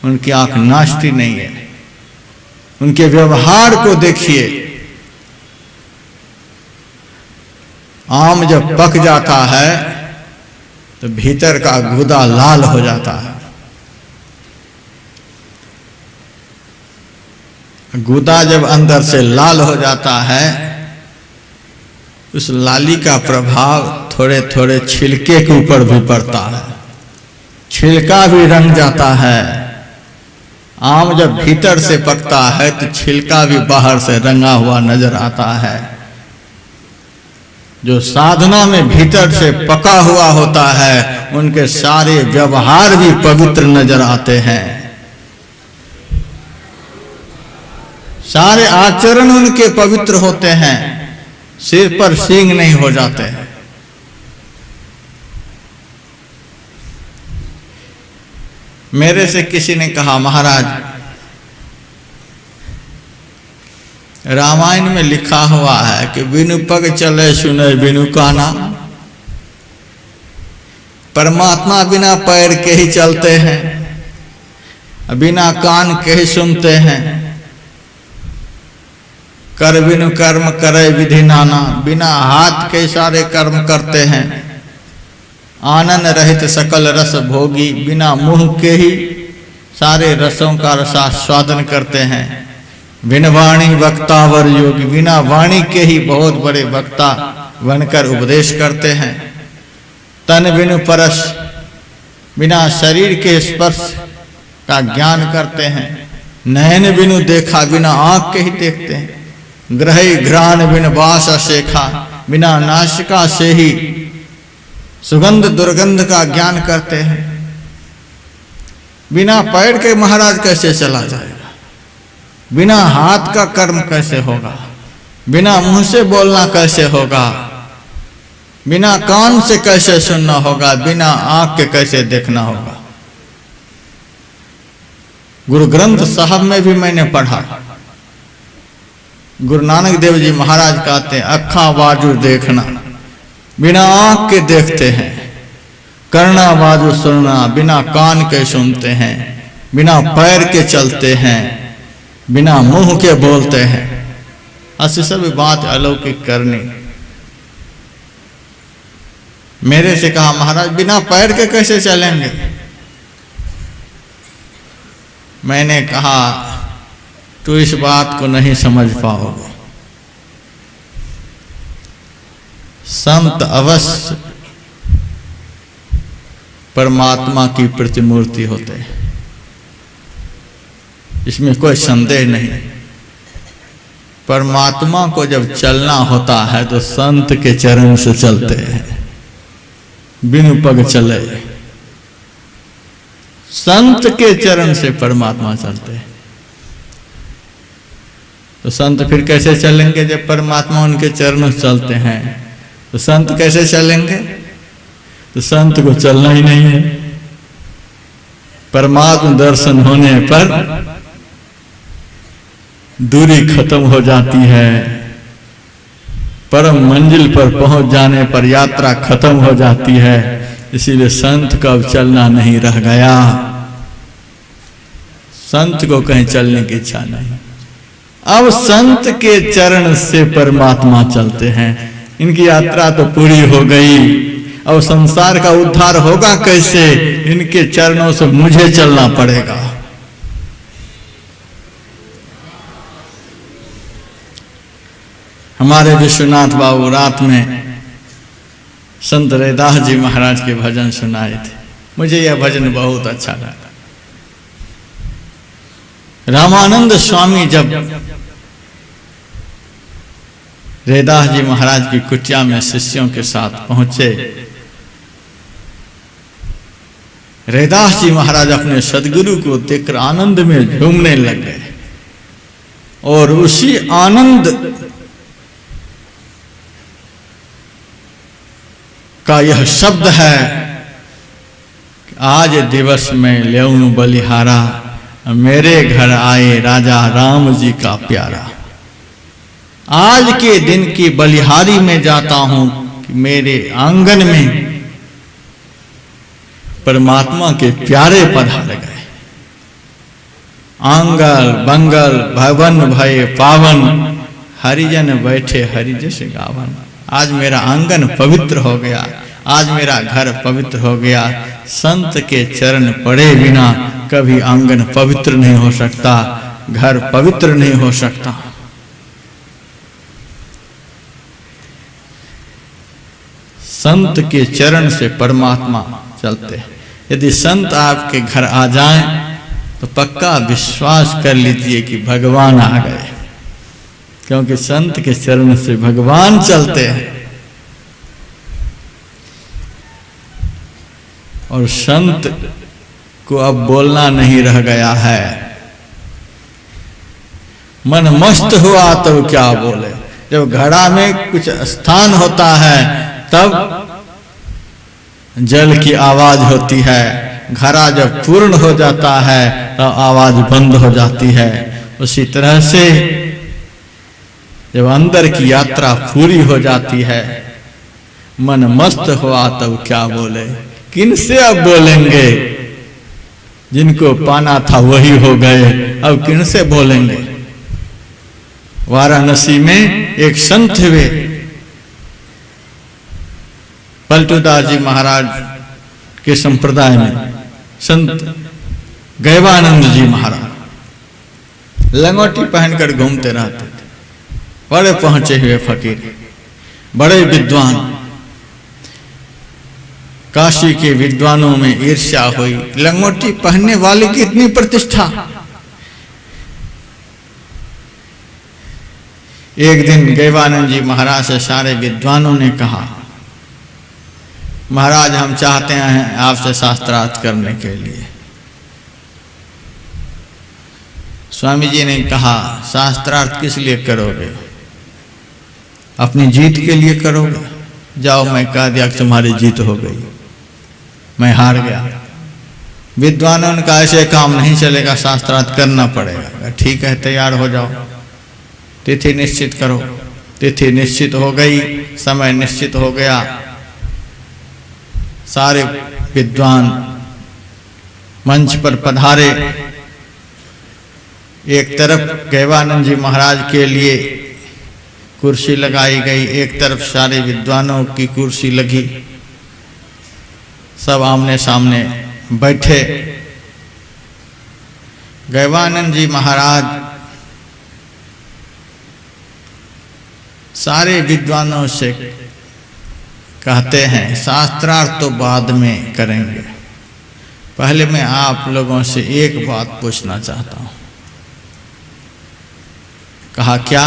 उनकी आंख नाचती नहीं है। उनके व्यवहार को देखिए। आम जब पक जाता है तो भीतर का गुदा लाल हो जाता है। गुदा जब अंदर से लाल हो जाता है, उस लाली का प्रभाव थोड़े थोड़े छिलके के ऊपर भी पड़ता है, छिलका भी रंग जाता है। आम जब भीतर से पकता है तो छिलका भी बाहर से रंगा हुआ नजर आता है। जो साधना में भीतर से पका हुआ होता है, उनके सारे व्यवहार भी पवित्र नजर आते हैं, सारे आचरण उनके पवित्र होते हैं, सिर पर सींग नहीं हो जाते हैं। मेरे से किसी ने कहा, महाराज रामायण में लिखा हुआ है कि बिनु पग चले सुने बिनु काना, परमात्मा बिना पैर के ही चलते हैं, बिना कान के ही सुनते हैं। कर बिनु कर्म करे विधि नाना, बिना हाथ के सारे कर्म करते हैं। आनंद रहित सकल रस भोगी, बिना मुंह के ही सारे रसों का रसास्वादन करते हैं। बिन वाणी वक्तावर योगी, बिना वाणी के ही बहुत बड़े वक्ता बनकर उपदेश करते हैं। तन बिनु परश, बिना शरीर के स्पर्श का ज्ञान करते हैं। नयन बिनु देखा, बिना आंख के ही देखते हैं। ग्रही घ्राण बिन वास शेखा, बिना नासिका से ही सुगंध दुर्गंध का ज्ञान करते हैं। बिना पैर के महाराज कैसे चला जाएगा, बिना हाथ का कर्म कैसे होगा, बिना मुंह से बोलना कैसे होगा, बिना कान से कैसे सुनना होगा, बिना आंख के कैसे देखना होगा। गुरु ग्रंथ साहब में भी मैंने पढ़ा, गुरु नानक देव जी महाराज कहते हैं, अखा बाजू देखना, बिना आंख के देखते हैं। करना बाजू सुनना, बिना कान के सुनते हैं। बिना पैर के चलते हैं, बिना मुंह के बोलते हैं। ऐसी सभी बात अलौकिक करनी। मेरे से कहा, महाराज बिना पैर के कैसे चलेंगे? मैंने कहा, तो इस बात को नहीं समझ पाओगे। संत अवश्य परमात्मा की प्रतिमूर्ति होते हैं, इसमें कोई संदेह नहीं। परमात्मा को जब चलना होता है तो संत के चरण से चलते हैं, बिनु पग चले। संत के चरण से परमात्मा चलते हैं। तो संत फिर कैसे चलेंगे जब परमात्मा उनके चरणों से चलते हैं? तो संत कैसे चलेंगे? तो संत को चलना ही नहीं है। परमात्मा दर्शन होने पर दूरी खत्म हो जाती है, परम मंजिल पर पहुंच जाने पर यात्रा खत्म हो जाती है। इसीलिए संत का अब चलना नहीं रह गया, संत को कहीं चलने की इच्छा नहीं। अब संत के चरण से परमात्मा चलते हैं। इनकी यात्रा तो पूरी हो गई, अब संसार का उद्धार होगा कैसे? इनके चरणों से मुझे चलना पड़ेगा। हमारे विश्वनाथ बाबू रात में संत रैदास जी महाराज के भजन सुनाए थे। मुझे यह भजन बहुत अच्छा लगा। रामानंद स्वामी जब रैदास जी महाराज की कुटिया में शिष्यों के साथ पहुंचे, रैदास जी महाराज अपने सदगुरु को देखकर आनंद में झूमने लग गए। और उसी आनंद का यह शब्द है, आज दिवस में लेऊं बलिहारा, मेरे घर आए राजा राम जी का प्यारा। आज के दिन की बलिहारी में जाता हूं कि मेरे आंगन में परमात्मा के प्यारे पधार गए। आंगल बंगल भवन भय पावन, हरिजन बैठे हरि जस गावन। आज मेरा आंगन पवित्र हो गया, आज मेरा घर पवित्र हो गया। संत के चरण पड़े बिना कभी आंगन पवित्र नहीं हो सकता, घर पवित्र नहीं हो सकता। संत के चरण से परमात्मा चलते हैं। यदि संत आपके घर आ जाएं तो पक्का विश्वास कर लीजिए कि भगवान आ गए, क्योंकि संत के चरण से भगवान चलते हैं। और संत को अब बोलना नहीं रह गया है। मन मस्त हुआ तो क्या बोले। जब घड़ा में कुछ स्थान होता है तब जल की आवाज होती है, घड़ा जब पूर्ण हो जाता है तो आवाज बंद हो जाती है। उसी तरह से जब अंदर की यात्रा पूरी हो जाती है, मन मस्त हुआ तब क्या बोले। किनसे अब बोलेंगे? जिनको पाना था वही हो गए, अब किनसे बोलेंगे। वाराणसी में एक संत हुए, पलटूदास जी महाराज के संप्रदाय में संत गैवानंद जी महाराज लंगोटी पहनकर घूमते रहते थे। बड़े पहुंचे हुए फकीर, बड़े विद्वान। काशी के विद्वानों में ईर्ष्या हुई, लंगोटी पहनने वाले की इतनी प्रतिष्ठा। एक दिन गैवानंद जी महाराज से सारे विद्वानों ने कहा, महाराज हम चाहते हैं आपसे शास्त्रार्थ करने के लिए। स्वामी जी ने कहा, शास्त्रार्थ किस लिए करोगे? अपनी जीत के लिए करोगे? जाओ, मैं कह दिया कि तुम्हारी जीत हो गई, मैं हार गया। विद्वानों ने कहा ऐसे काम नहीं चलेगा, शास्त्रार्थ करना पड़ेगा। ठीक है, तैयार हो जाओ, तिथि निश्चित करो। तिथि निश्चित हो गई, समय निश्चित हो गया। सारे विद्वान मंच पर पधारे। एक तरफ गैवानंद जी महाराज के लिए कुर्सी लगाई गई, एक तरफ सारे विद्वानों की कुर्सी लगी। सब आमने सामने बैठे। गैवानंद जी महाराज सारे विद्वानों से कहते हैं, शास्त्रार्थ तो बाद में करेंगे, पहले मैं आप लोगों से एक बात पूछना चाहता हूं। कहा, क्या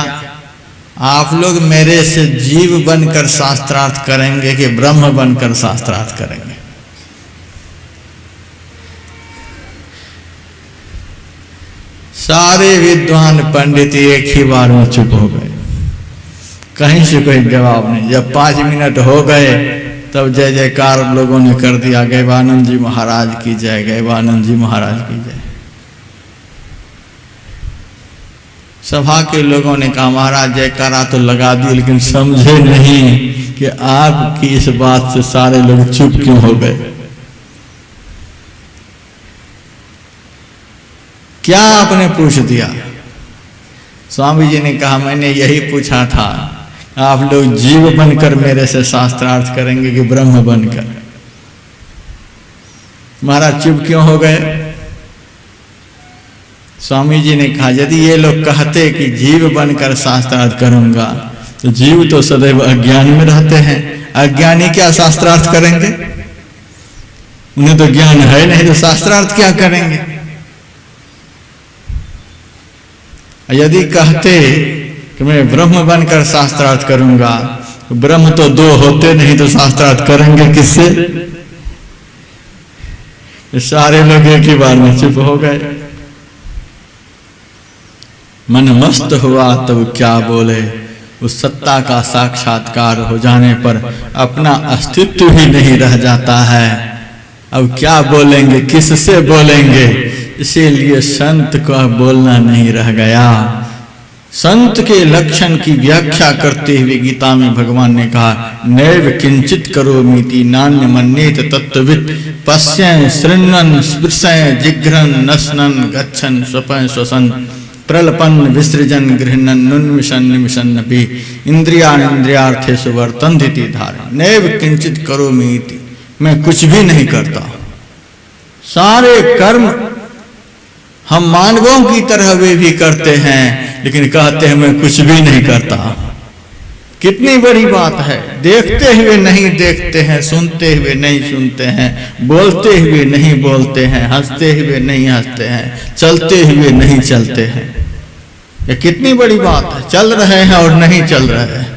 आप लोग मेरे से जीव बनकर शास्त्रार्थ करेंगे कि ब्रह्म बनकर शास्त्रार्थ करेंगे? सारे विद्वान पंडित एक ही बार में चुप हो गए, कहीं से कोई जवाब नहीं। जब 5 मिनट हो गए तब जय जयकार लोगों ने कर दिया, गैवानंद जी महाराज की जय, गैवानंद जी महाराज की जय। सभा के लोगों ने कहा, महाराज जयकारा तो लगा दी, लेकिन समझे नहीं कि आपकी इस बात से सारे लोग चुप क्यों हो गए। क्या आपने पूछ दिया? स्वामी जी ने कहा, मैंने यही पूछा था, आप लोग जीव बनकर मेरे से शास्त्रार्थ करेंगे कि ब्रह्म बनकर? महाराज चुप क्यों हो गए? स्वामी जी ने कहा, यदि ये लोग कहते कि जीव बनकर शास्त्रार्थ करूंगा तो जीव तो सदैव अज्ञान में रहते हैं, अज्ञानी क्या शास्त्रार्थ करेंगे? उन्हें तो ज्ञान है नहीं, तो शास्त्रार्थ क्या करेंगे? यदि कहते कि मैं ब्रह्म बनकर शास्त्रार्थ करूंगा, तो ब्रह्म तो 2 होते नहीं, तो शास्त्रार्थ करेंगे किससे? सारे लोग एक ही बार में चुप हो गए। मन मस्त हुआ तब क्या बोले। उस सत्ता का साक्षात्कार हो जाने पर अपना अस्तित्व ही नहीं रह जाता है। अब क्या बोलेंगे, किससे बोलेंगे? इसीलिए संत को बोलना नहीं रह गया। संत के लक्षण की व्याख्या करते हुए गीता में भगवान ने कहा, नैव किंचित करोमीति नान्य मन्येत तत्त्ववित् पश्यन् शृण्वन् स्पृशन् जिघ्रन् नश्नन् गच्छन् स्वपन् श्वसन् प्रलपन्न विसृजन गृहणन नुन्मिषन निमिषन भी इंद्रियान इंद्रियार्थेषु वर्तन्ति धारण नैव किंचित करोमि इति। मैं कुछ भी नहीं करता, सारे कर्म हम मानवों की तरह वे भी करते हैं, लेकिन कहते हैं मैं कुछ भी नहीं करता। कितनी बड़ी बात है। देखते हुए नहीं देखते हैं, सुनते हुए नहीं सुनते हैं, बोलते हुए नहीं बोलते हैं, हंसते हुए नहीं हंसते हैं, चलते हुए नहीं चलते हैं। ये कितनी बड़ी बात है। चल रहे हैं और नहीं चल रहे हैं।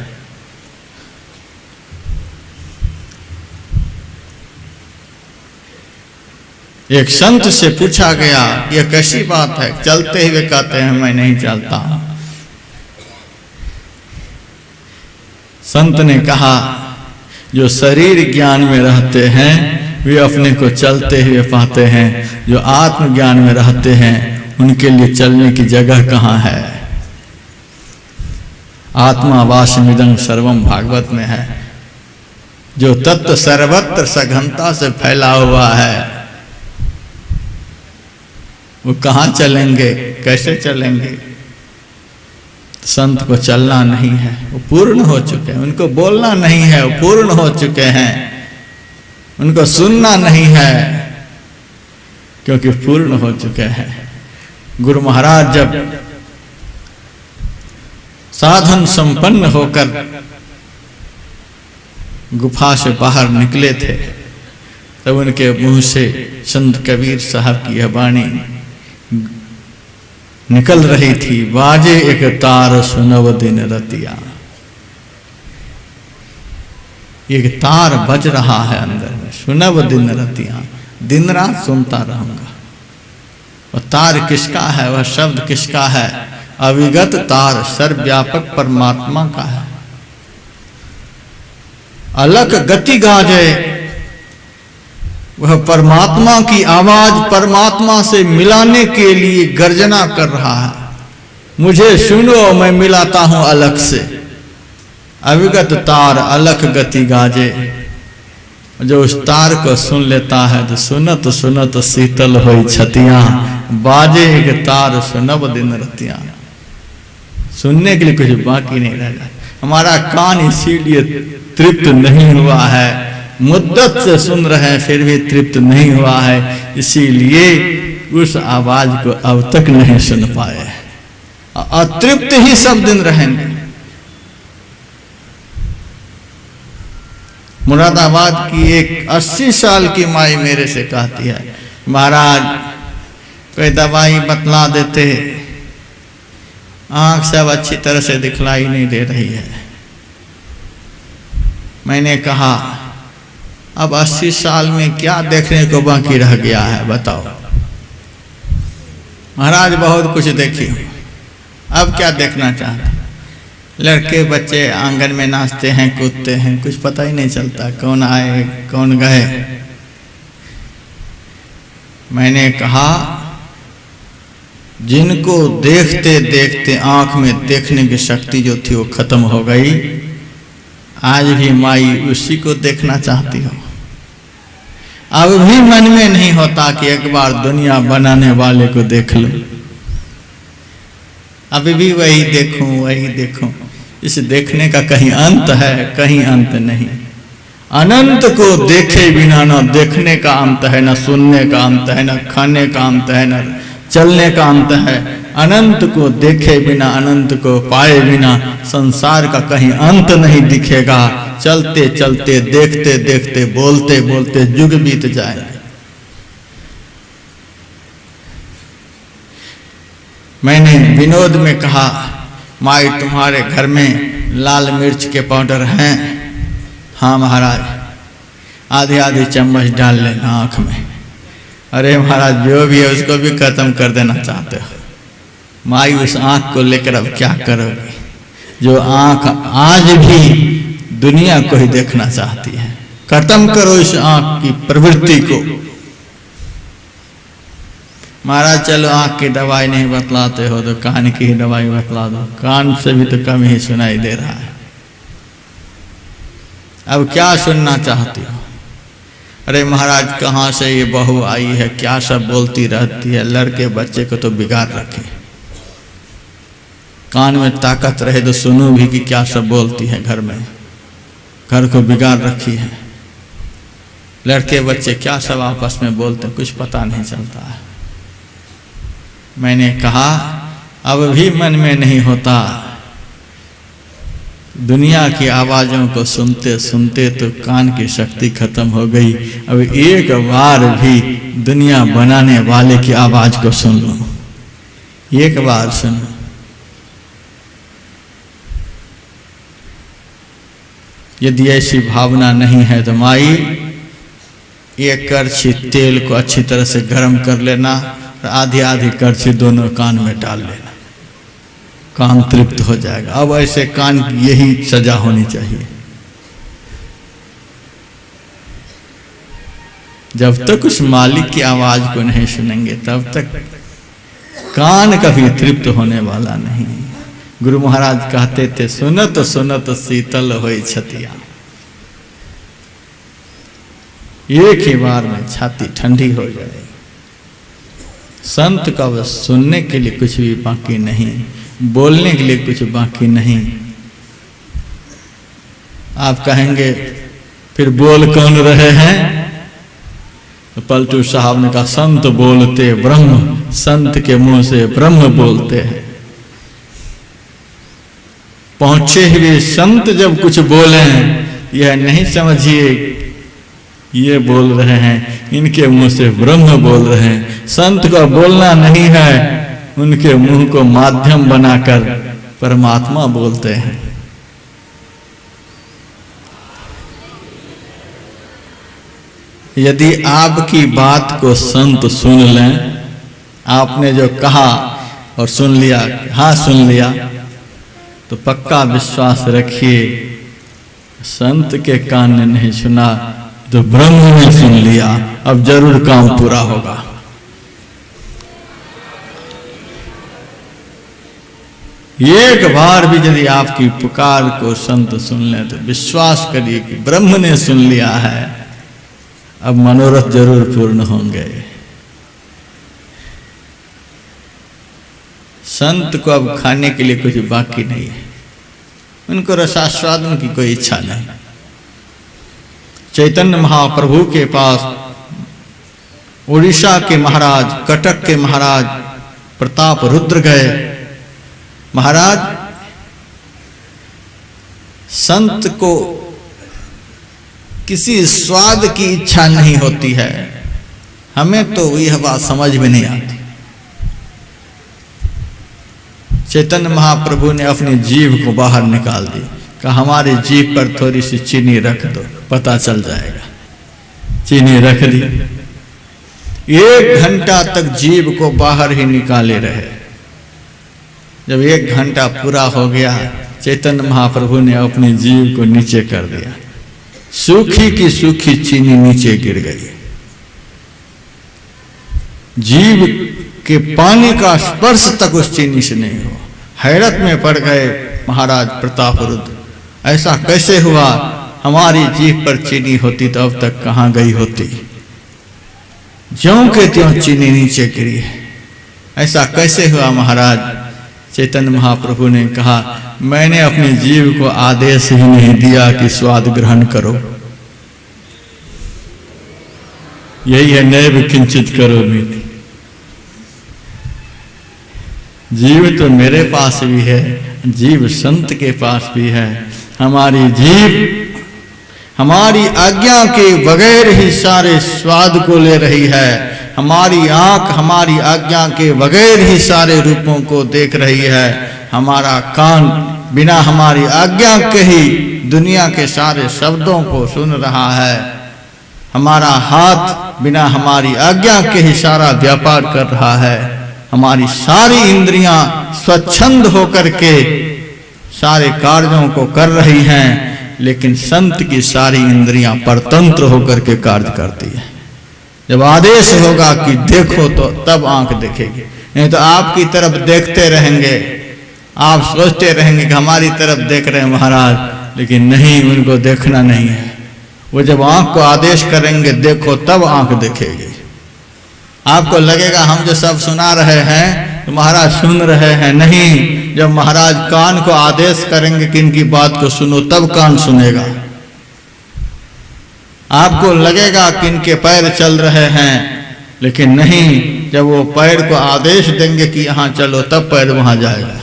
एक संत से पूछा गया यह कैसी बात है, चलते हुए कहते हैं मैं नहीं चलता। संत ने कहा जो शरीर ज्ञान में रहते हैं वे अपने को चलते हुए पाते हैं, जो आत्म ज्ञान में रहते हैं उनके लिए चलने की जगह कहाँ है। आत्मा वासमिदं सर्वम भागवत में है। जो तत्व सर्वत्र सघनता से फैला हुआ है वो कहाँ चलेंगे, कैसे चलेंगे। संत को चलना नहीं है, वो पूर्ण हो चुके हैं। उनको बोलना नहीं है, वो पूर्ण हो चुके हैं। उनको सुनना नहीं है क्योंकि पूर्ण हो चुके हैं। गुरु महाराज जब साधन संपन्न होकर गुफा से बाहर निकले थे तब उनके मुंह से संत कबीर साहब की यह वाणी निकल रही थी। बाजे एक तार सुनव दिन रतिया। एक तार बज रहा है अंदर में, सुनव दिन रतिया, दिन रात सुनता रहूंगा। वह तार किसका है, वह शब्द किसका है। अविगत तार सर्वव्यापक परमात्मा का है। अलग गति गाजे, वह परमात्मा की आवाज परमात्मा से मिलाने के लिए गर्जना कर रहा है। मुझे सुनो मैं मिलाता हूं अलग से। अविगत तार अलग गति गाजे। जो उस तार को सुन लेता है तो सुनत सुनत शीतल होई छतियां, बाजे एक तार सुनब दिन रतियां। सुनने के लिए कुछ बाकी नहीं रह जाता। हमारा कान इसीलिए तृप्त नहीं हुआ है, मुद्दत से सुन रहे हैं फिर भी तृप्त नहीं हुआ है, इसीलिए उस आवाज को अब तक नहीं सुन पाए। अतृप्त ही सब दिन रहेंगे। मुरादाबाद की एक 80 साल की माई मेरे से कहती है महाराज कोई दवाई बतला देते, आंख सब अच्छी तरह से दिखलाई नहीं दे रही है। मैंने कहा अब 80 साल में क्या देखने को बाकी रह गया है बताओ। महाराज बहुत कुछ देखी, अब क्या देखना चाहते। लड़के बच्चे आंगन में नाचते हैं कूदते हैं, कुछ पता ही नहीं चलता कौन आए कौन गए। मैंने कहा जिनको देखते देखते आंख में देखने की शक्ति जो थी वो खत्म हो गई, आज भी माई उसी को देखना चाहती हो। अब भी मन में नहीं होता कि एक बार दुनिया बनाने वाले को देख लो। अभी भी वही देखूं वही देखूं। इस देखने का कहीं अंत है, कहीं अंत नहीं। अनंत को देखे बिना न देखने का अंत है, न सुनने का अंत है, न खाने का अंत है, न चलने का अंत है। अनंत को देखे बिना, अनंत को पाए बिना संसार का कहीं अंत नहीं दिखेगा। चलते चलते देखते देखते बोलते बोलते युग बीत जाए। मैंने विनोद में कहा माई तुम्हारे घर में लाल मिर्च के पाउडर हैं। हाँ महाराज, आधी आधी चम्मच डाल लेना आँख में। अरे महाराज जो भी है उसको भी खत्म कर देना चाहते हो। माई उस आँख को लेकर अब क्या करोगी जो आँख आज भी दुनिया को ही देखना चाहती है। खत्म करो इस आँख की प्रवृत्ति को। महाराज चलो आँख की दवाई नहीं बतलाते हो तो कान की ही दवाई बतला दो। कान से भी तो कम ही सुनाई दे रहा है। अब क्या सुनना चाहती हो? अरे महाराज कहाँ से ये बहू आई है, क्या सब बोलती रहती है, लड़के बच्चे को तो बिगाड़ रखे। कान में ताकत रहे तो सुनो भी कि क्या सब बोलती है घर में, घर को बिगाड़ रखी है। लड़के बच्चे क्या सब आपस में बोलते हैं, कुछ पता नहीं चलता है। मैंने कहा अब भी मन में नहीं होता, दुनिया की आवाज़ों को सुनते सुनते तो कान की शक्ति खत्म हो गई। अब एक बार भी दुनिया बनाने वाले की आवाज़ को सुन लो, एक बार सुनो। यदि ऐसी भावना नहीं है तो माई एक करछी तेल को अच्छी तरह से गर्म कर लेना और आधी आधी करछी दोनों कान में डाल लेना, कान तृप्त हो जाएगा। अब ऐसे कान की यही सजा होनी चाहिए। जब तक उस मालिक की आवाज को नहीं सुनेंगे तब तक कान कभी तृप्त होने वाला नहीं। गुरु महाराज कहते थे सुनत सुनत शीतल होई छतिया, एक ही बार में छाती ठंडी हो जाए। संत का बस सुनने के लिए कुछ भी बाकी नहीं, बोलने के लिए कुछ बाकी नहीं। आप कहेंगे फिर बोल कौन रहे हैं? तो पलटू साहब ने कहा संत बोलते ब्रह्म, संत के मुंह से ब्रह्म बोलते हैं। पहुंचे हुए संत जब कुछ बोले यह नहीं समझिए ये बोल रहे हैं, इनके मुंह से ब्रह्म बोल रहे हैं। संत का बोलना नहीं है, उनके मुंह को माध्यम बनाकर परमात्मा बोलते हैं। यदि आपकी बात को संत सुन लें, आपने जो कहा और सुन लिया, हाँ सुन लिया, तो पक्का विश्वास रखिए संत के कान ने नहीं सुना तो ब्रह्म ने सुन लिया, अब जरूर काम पूरा होगा। एक बार भी यदि आपकी पुकार को संत सुन ले तो विश्वास करिए कि ब्रह्म ने सुन लिया है, अब मनोरथ जरूर पूर्ण होंगे। संत को अब खाने के लिए कुछ बाकी नहीं है, उनको रसास्वादन की कोई इच्छा नहीं। चैतन्य महाप्रभु के पास उड़ीसा के महाराज, कटक के महाराज प्रताप रुद्र गए। महाराज संत को किसी स्वाद की इच्छा नहीं होती है, हमें तो यह बात समझ में नहीं आती। चैतन्य महाप्रभु ने अपनी जीभ को बाहर निकाल दी, कहा हमारी जीभ पर थोड़ी सी चीनी रख दो, पता चल जाएगा। चीनी रख दी, 1 घंटा तक जीभ को बाहर ही निकाले रहे। जब 1 घंटा पूरा हो गया, चैतन्य महाप्रभु ने अपनी जीभ को नीचे कर दिया, सूखी की सूखी चीनी नीचे गिर गई। जीभ के पानी का स्पर्श तक उस चीनी से नहीं हुआ। हैरत में पड़ गए महाराज प्रताप रुद्र, ऐसा कैसे हुआ? हमारी जीभ पर चीनी होती तो अब तक कहां गई होती, ज्यों के त्यों चीनी नीचे गिरी है, ऐसा कैसे हुआ महाराज? चैतन्य महाप्रभु ने कहा मैंने अपनी जीभ को आदेश ही नहीं दिया कि स्वाद ग्रहण करो। यही है नैव किंचित करोमि। जीव तो मेरे पास भी है, जीव संत के पास भी है। हमारी जीव हमारी आज्ञा के बगैर ही सारे स्वाद को ले रही है। हमारी आंख हमारी आज्ञा के बगैर ही सारे रूपों को देख रही है। हमारा कान बिना हमारी आज्ञा के ही दुनिया के सारे शब्दों को सुन रहा है। हमारा हाथ बिना हमारी आज्ञा के ही सारा व्यापार कर रहा है। हमारी सारी इंद्रियां स्वच्छंद होकर के सारे कार्यों को कर रही हैं, लेकिन संत की सारी इंद्रियां परतंत्र होकर के कार्य करती है। जब आदेश होगा कि देखो तो तब आंख देखेगी, नहीं तो आपकी तरफ देखते रहेंगे। आप सोचते रहेंगे कि हमारी तरफ देख रहे हैं महाराज, लेकिन नहीं, उनको देखना नहीं है। वो जब आंख को आदेश करेंगे देखो तब आंख देखेगी। आपको लगेगा हम जो सब सुना रहे हैं तो महाराज सुन रहे हैं, नहीं, जब महाराज कान को आदेश करेंगे कि इनकी बात को सुनो, तब कान सुनेगा। आपको लगेगा कि इनके पैर चल रहे हैं, लेकिन नहीं, जब वो पैर को आदेश देंगे कि यहां चलो, तब पैर वहां जाएगा।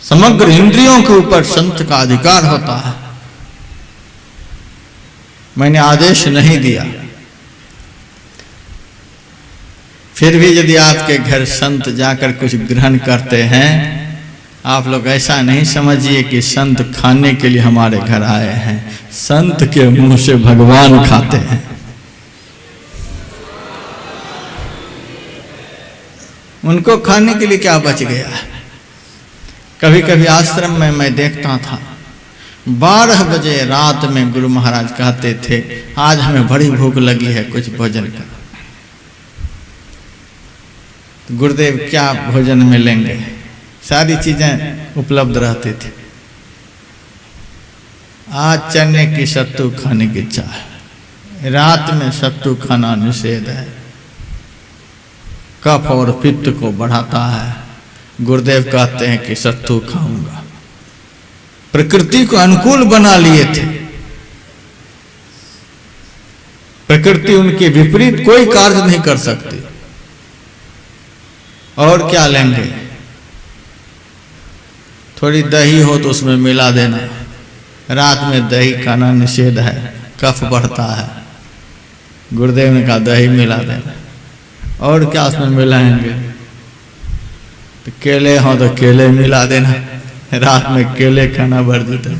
समग्र इंद्रियों के ऊपर संत का अधिकार होता है। मैंने आदेश नहीं दिया, फिर भी यदि आपके घर संत जाकर कुछ ग्रहण करते हैं, आप लोग ऐसा नहीं समझिए कि संत खाने के लिए हमारे घर आए हैं। संत के मुंह से भगवान खाते हैं। उनको खाने के लिए क्या बच गया है? कभी कभी आश्रम में मैं देखता था, 12 बजे रात में गुरु महाराज कहते थे, आज हमें बड़ी भूख लगी है, कुछ भोजन कर। तो गुरुदेव क्या भोजन में लेंगे? सारी चीजें उपलब्ध रहती थी। आज चने की सत्तू खाने की इच्छा है। रात में सत्तू खाना निषेध है, कफ और पित्त को बढ़ाता है। गुरुदेव कहते हैं कि सत्तू खाऊंगा। प्रकृति को अनुकूल बना लिए थे। प्रकृति उनके विपरीत कोई कार्य नहीं कर सकती। और क्या लेंगे? थोड़ी दही हो तो उसमें मिला देना। रात में दही खाना निषेध है, कफ बढ़ता है। गुरुदेव ने कहा दही मिला देना। और क्या उसमें मिलाएंगे? तो केले हो तो केले मिला देना। रात में केले खाना वर्जित है।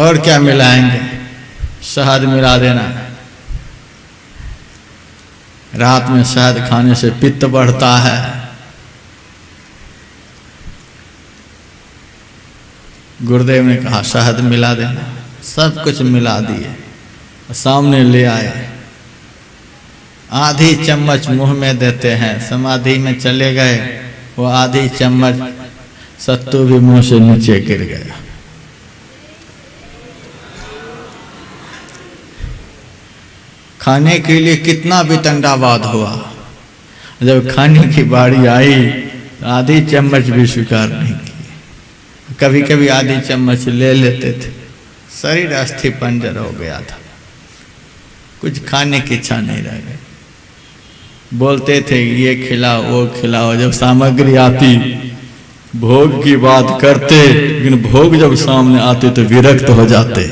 और क्या मिलाएंगे? शहद मिला देना। रात में शहद खाने से पित्त बढ़ता है। गुरुदेव ने कहा शहद मिला देना। सब कुछ मिला दिए, सामने ले आए। आधी चम्मच मुंह में देते हैं, समाधि में चले गए, वो आधी चम्मच सत्तू भी मुंह से नीचे गिर गया। खाने के लिए कितना भी तंडावाद हुआ, जब खाने की बारी आई आधी चम्मच भी स्वीकार नहीं की। कभी कभी आधी चम्मच ले लेते थे, शरीर अस्थि पंजर हो गया था, कुछ खाने की इच्छा नहीं रह गई। बोलते थे ये खिलाओ वो खिलाओ, जब सामग्री आती भोग की बात करते, लेकिन भोग जब सामने आते तो विरक्त हो जाते।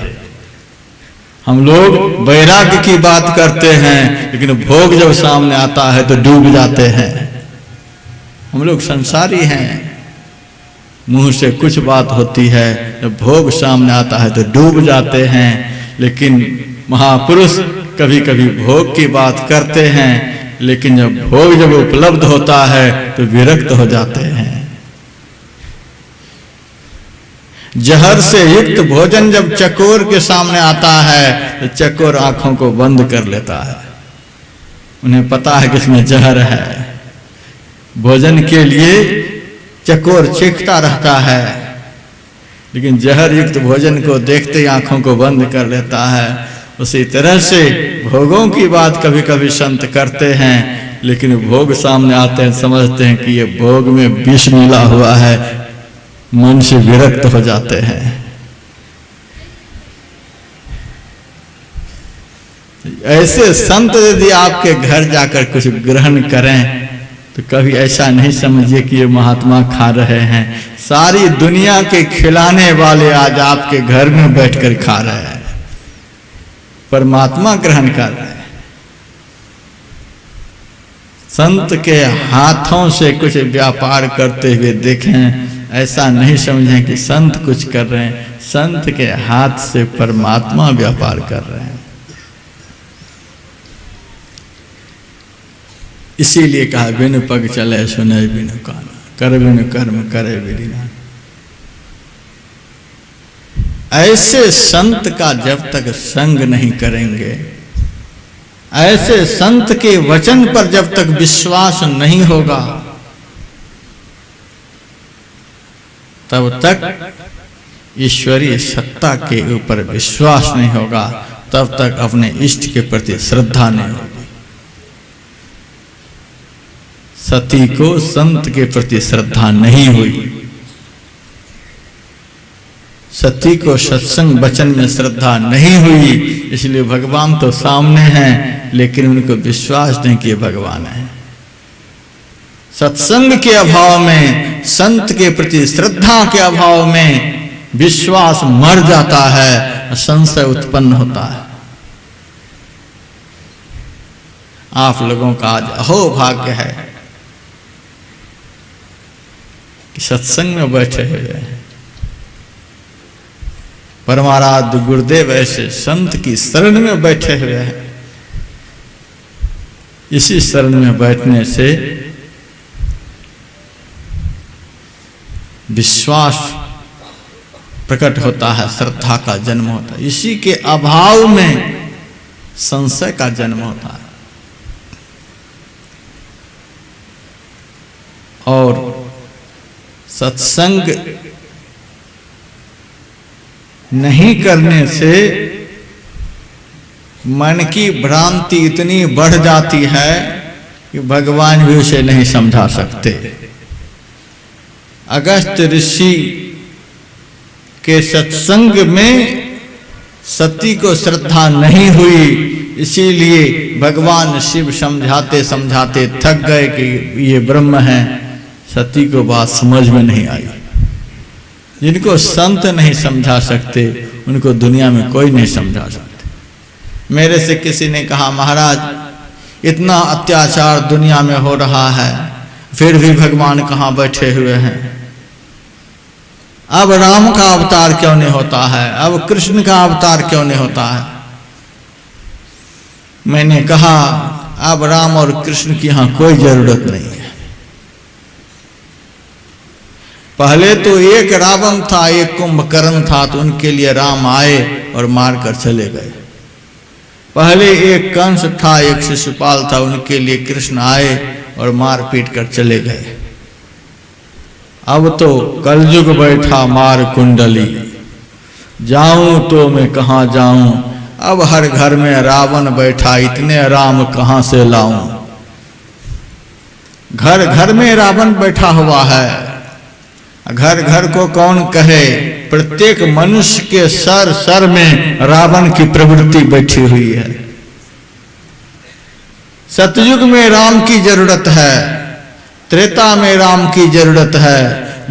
हम लोग वैराग्य की बात करते हैं, लेकिन भोग जब सामने आता है तो डूब जाते हैं। हम लोग संसारी हैं, मुंह से कुछ बात होती है, जब भोग सामने आता है तो डूब जाते हैं। लेकिन महापुरुष कभी कभी भोग की बात करते हैं, लेकिन जब भोग जब उपलब्ध होता है तो विरक्त हो जाते हैं। जहर से युक्त भोजन जब चकोर के सामने आता है तो चकोर आंखों को बंद कर लेता है। उन्हें पता है कि इसमें जहर है। भोजन के लिए चकोर चीखता रहता है, लेकिन जहर युक्त भोजन को देखते ही आंखों को बंद कर लेता है। उसी तरह से भोगों की बात कभी कभी संत करते हैं, लेकिन भोग सामने आते हैं, समझते हैं कि ये भोग में विष मिला हुआ है, मन से विरक्त हो जाते हैं। ऐसे संत यदि आपके घर जाकर कुछ ग्रहण करें तो कभी ऐसा नहीं समझिए कि ये महात्मा खा रहे हैं। सारी दुनिया के खिलाने वाले आज आपके घर में बैठकर खा रहे हैं, परमात्मा ग्रहण कर रहे हैं। संत के हाथों से कुछ व्यापार करते हुए देखें, ऐसा नहीं समझें कि संत कुछ कर रहे हैं। संत के हाथ से परमात्मा व्यापार कर रहे हैं। इसीलिए कहा बिनु पग चले सुने बिनु कान, कर बिनु कर्म करे बिनु। ऐसे संत का जब तक संग नहीं करेंगे, ऐसे संत के वचन पर जब तक विश्वास नहीं होगा, तब तक ईश्वरीय सत्ता के ऊपर विश्वास नहीं होगा, तब तक अपने इष्ट के प्रति श्रद्धा नहीं होगी। सती को संत के प्रति श्रद्धा नहीं हुई। सती को सत्संग वचन में श्रद्धा नहीं हुई, इसलिए भगवान तो सामने हैं लेकिन उनको विश्वास नहीं कि भगवान है। सत्संग के अभाव में, संत के प्रति श्रद्धा के अभाव में विश्वास मर जाता है, संशय उत्पन्न होता है। आप लोगों का आज अहोभाग्य है कि सत्संग में बैठे हुए हैं। परमाराध्य गुरुदेव ऐसे संत की शरण में बैठे हुए हैं। इसी शरण में बैठने से विश्वास प्रकट होता है, श्रद्धा का जन्म होता है। इसी के अभाव में संशय का जन्म होता है। और सत्संग नहीं करने से मन की भ्रांति इतनी बढ़ जाती है कि भगवान भी उसे नहीं समझा सकते। अगस्त्य ऋषि के सत्संग में सती को श्रद्धा नहीं हुई, इसीलिए भगवान शिव समझाते समझाते थक गए कि ये ब्रह्म है। सती को बात समझ में नहीं आई। जिनको संत नहीं समझा सकते उनको दुनिया में कोई नहीं समझा सकते। मेरे से किसी ने कहा, महाराज इतना अत्याचार दुनिया में हो रहा है, फिर भी भगवान कहाँ बैठे हुए हैं? अब राम का अवतार क्यों नहीं होता है? अब कृष्ण का अवतार क्यों नहीं होता है? मैंने कहा, अब राम और कृष्ण की यहां कोई जरूरत नहीं है। पहले तो एक रावण था, एक कुंभकर्ण था, तो उनके लिए राम आए और मारकर चले गए। पहले एक कंस था, एक शिशुपाल था, उनके लिए कृष्ण आए और मार पीट कर चले गए। अब तो कलयुग बैठा मार कुंडली, जाऊं तो मैं कहां जाऊं। अब हर घर में रावण बैठा, इतने राम कहां से लाऊं। घर घर में रावण बैठा हुआ है। घर घर को कौन कहे, प्रत्येक मनुष्य के सर सर में रावण की प्रवृत्ति बैठी हुई है। सतयुग में राम की जरूरत है, त्रेता में राम की जरूरत है,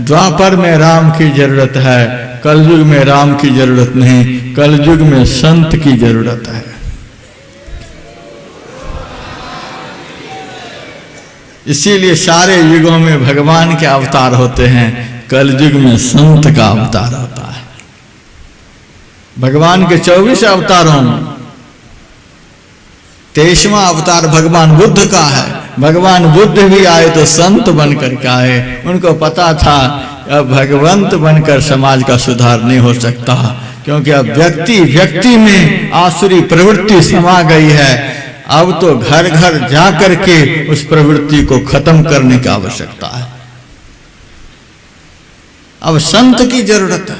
द्वापर में राम की जरूरत है, कलयुग में राम की जरूरत नहीं, कलयुग में संत की जरूरत है। इसीलिए सारे युगों में भगवान के अवतार होते हैं, कलयुग में संत का अवतार होता है। भगवान के 24 अवतारों में 23वां अवतार भगवान बुद्ध का है। भगवान बुद्ध भी आए तो संत बनकर के आए। उनको पता था अब भगवंत बनकर समाज का सुधार नहीं हो सकता, क्योंकि अब व्यक्ति व्यक्ति में आसुरी प्रवृत्ति समा गई है। अब तो घर घर जा करके उस प्रवृत्ति को खत्म करने की आवश्यकता है। अब संत की जरूरत है।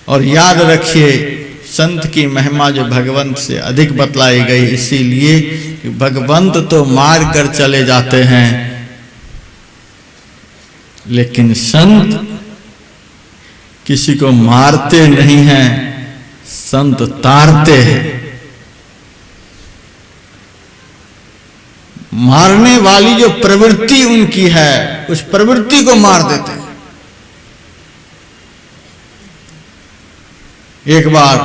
और याद रखिए, संत की महिमा जो भगवंत से अधिक बतलाई गई, इसीलिए कि भगवंत तो मार कर चले जाते हैं, लेकिन संत किसी को मारते नहीं हैं, संत तारते हैं। मारने वाली जो प्रवृत्ति उनकी है, उस प्रवृत्ति को मार देते हैं। एक बार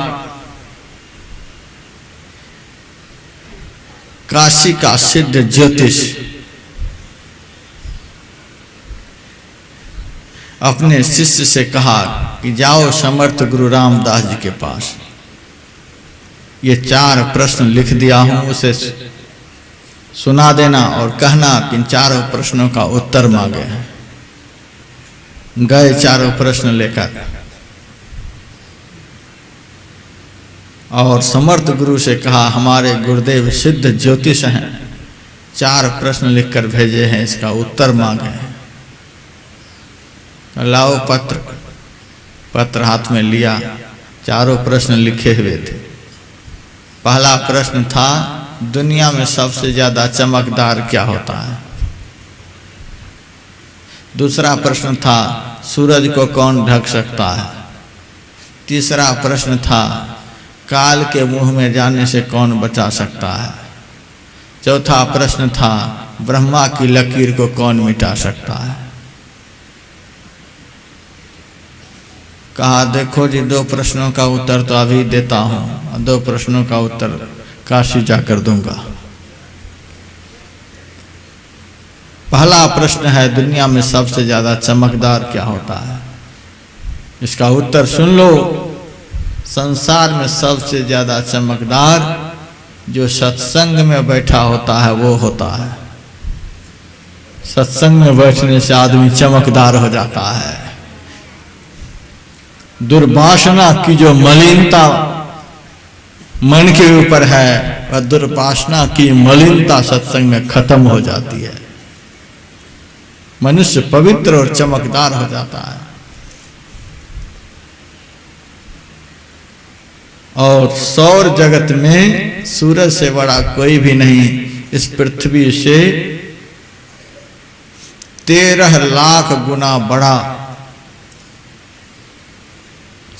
काशी का सिद्ध ज्योतिष अपने शिष्य से कहा कि जाओ समर्थ गुरु रामदास जी के पास, ये 4 प्रश्न लिख दिया हूं, उसे सुना देना और कहना कि इन 4 प्रश्नों का उत्तर मांगे हैं। गए 4 प्रश्न लेकर और समर्थ गुरु से कहा, हमारे गुरुदेव सिद्ध ज्योतिष हैं, 4 प्रश्न लिखकर भेजे हैं, इसका उत्तर मांगे हैं। लाओ पत्र हाथ में लिया। 4 प्रश्न लिखे हुए थे। पहला प्रश्न था दुनिया में सबसे ज्यादा चमकदार क्या होता है? दूसरा प्रश्न था सूरज को कौन ढक सकता है? तीसरा प्रश्न था काल के मुंह में जाने से कौन बचा सकता है? चौथा प्रश्न था ब्रह्मा की लकीर को कौन मिटा सकता है? कहा देखो जी, 2 प्रश्नों का उत्तर तो अभी देता हूं और 2 प्रश्नों का उत्तर काशी जाकर दूंगा। पहला प्रश्न है दुनिया में सबसे ज्यादा चमकदार क्या होता है? इसका उत्तर सुन लो। संसार में सबसे ज्यादा चमकदार जो सत्संग में बैठा होता है वो होता है। सत्संग में बैठने से आदमी चमकदार हो जाता है। दुर्वासना की जो मलिनता मन के ऊपर है वह दुर्वासना की मलिनता सत्संग में खत्म हो जाती है। मनुष्य पवित्र और चमकदार हो जाता है। और सौर जगत में सूरज से बड़ा कोई भी नहीं। इस पृथ्वी से 13 लाख गुना बड़ा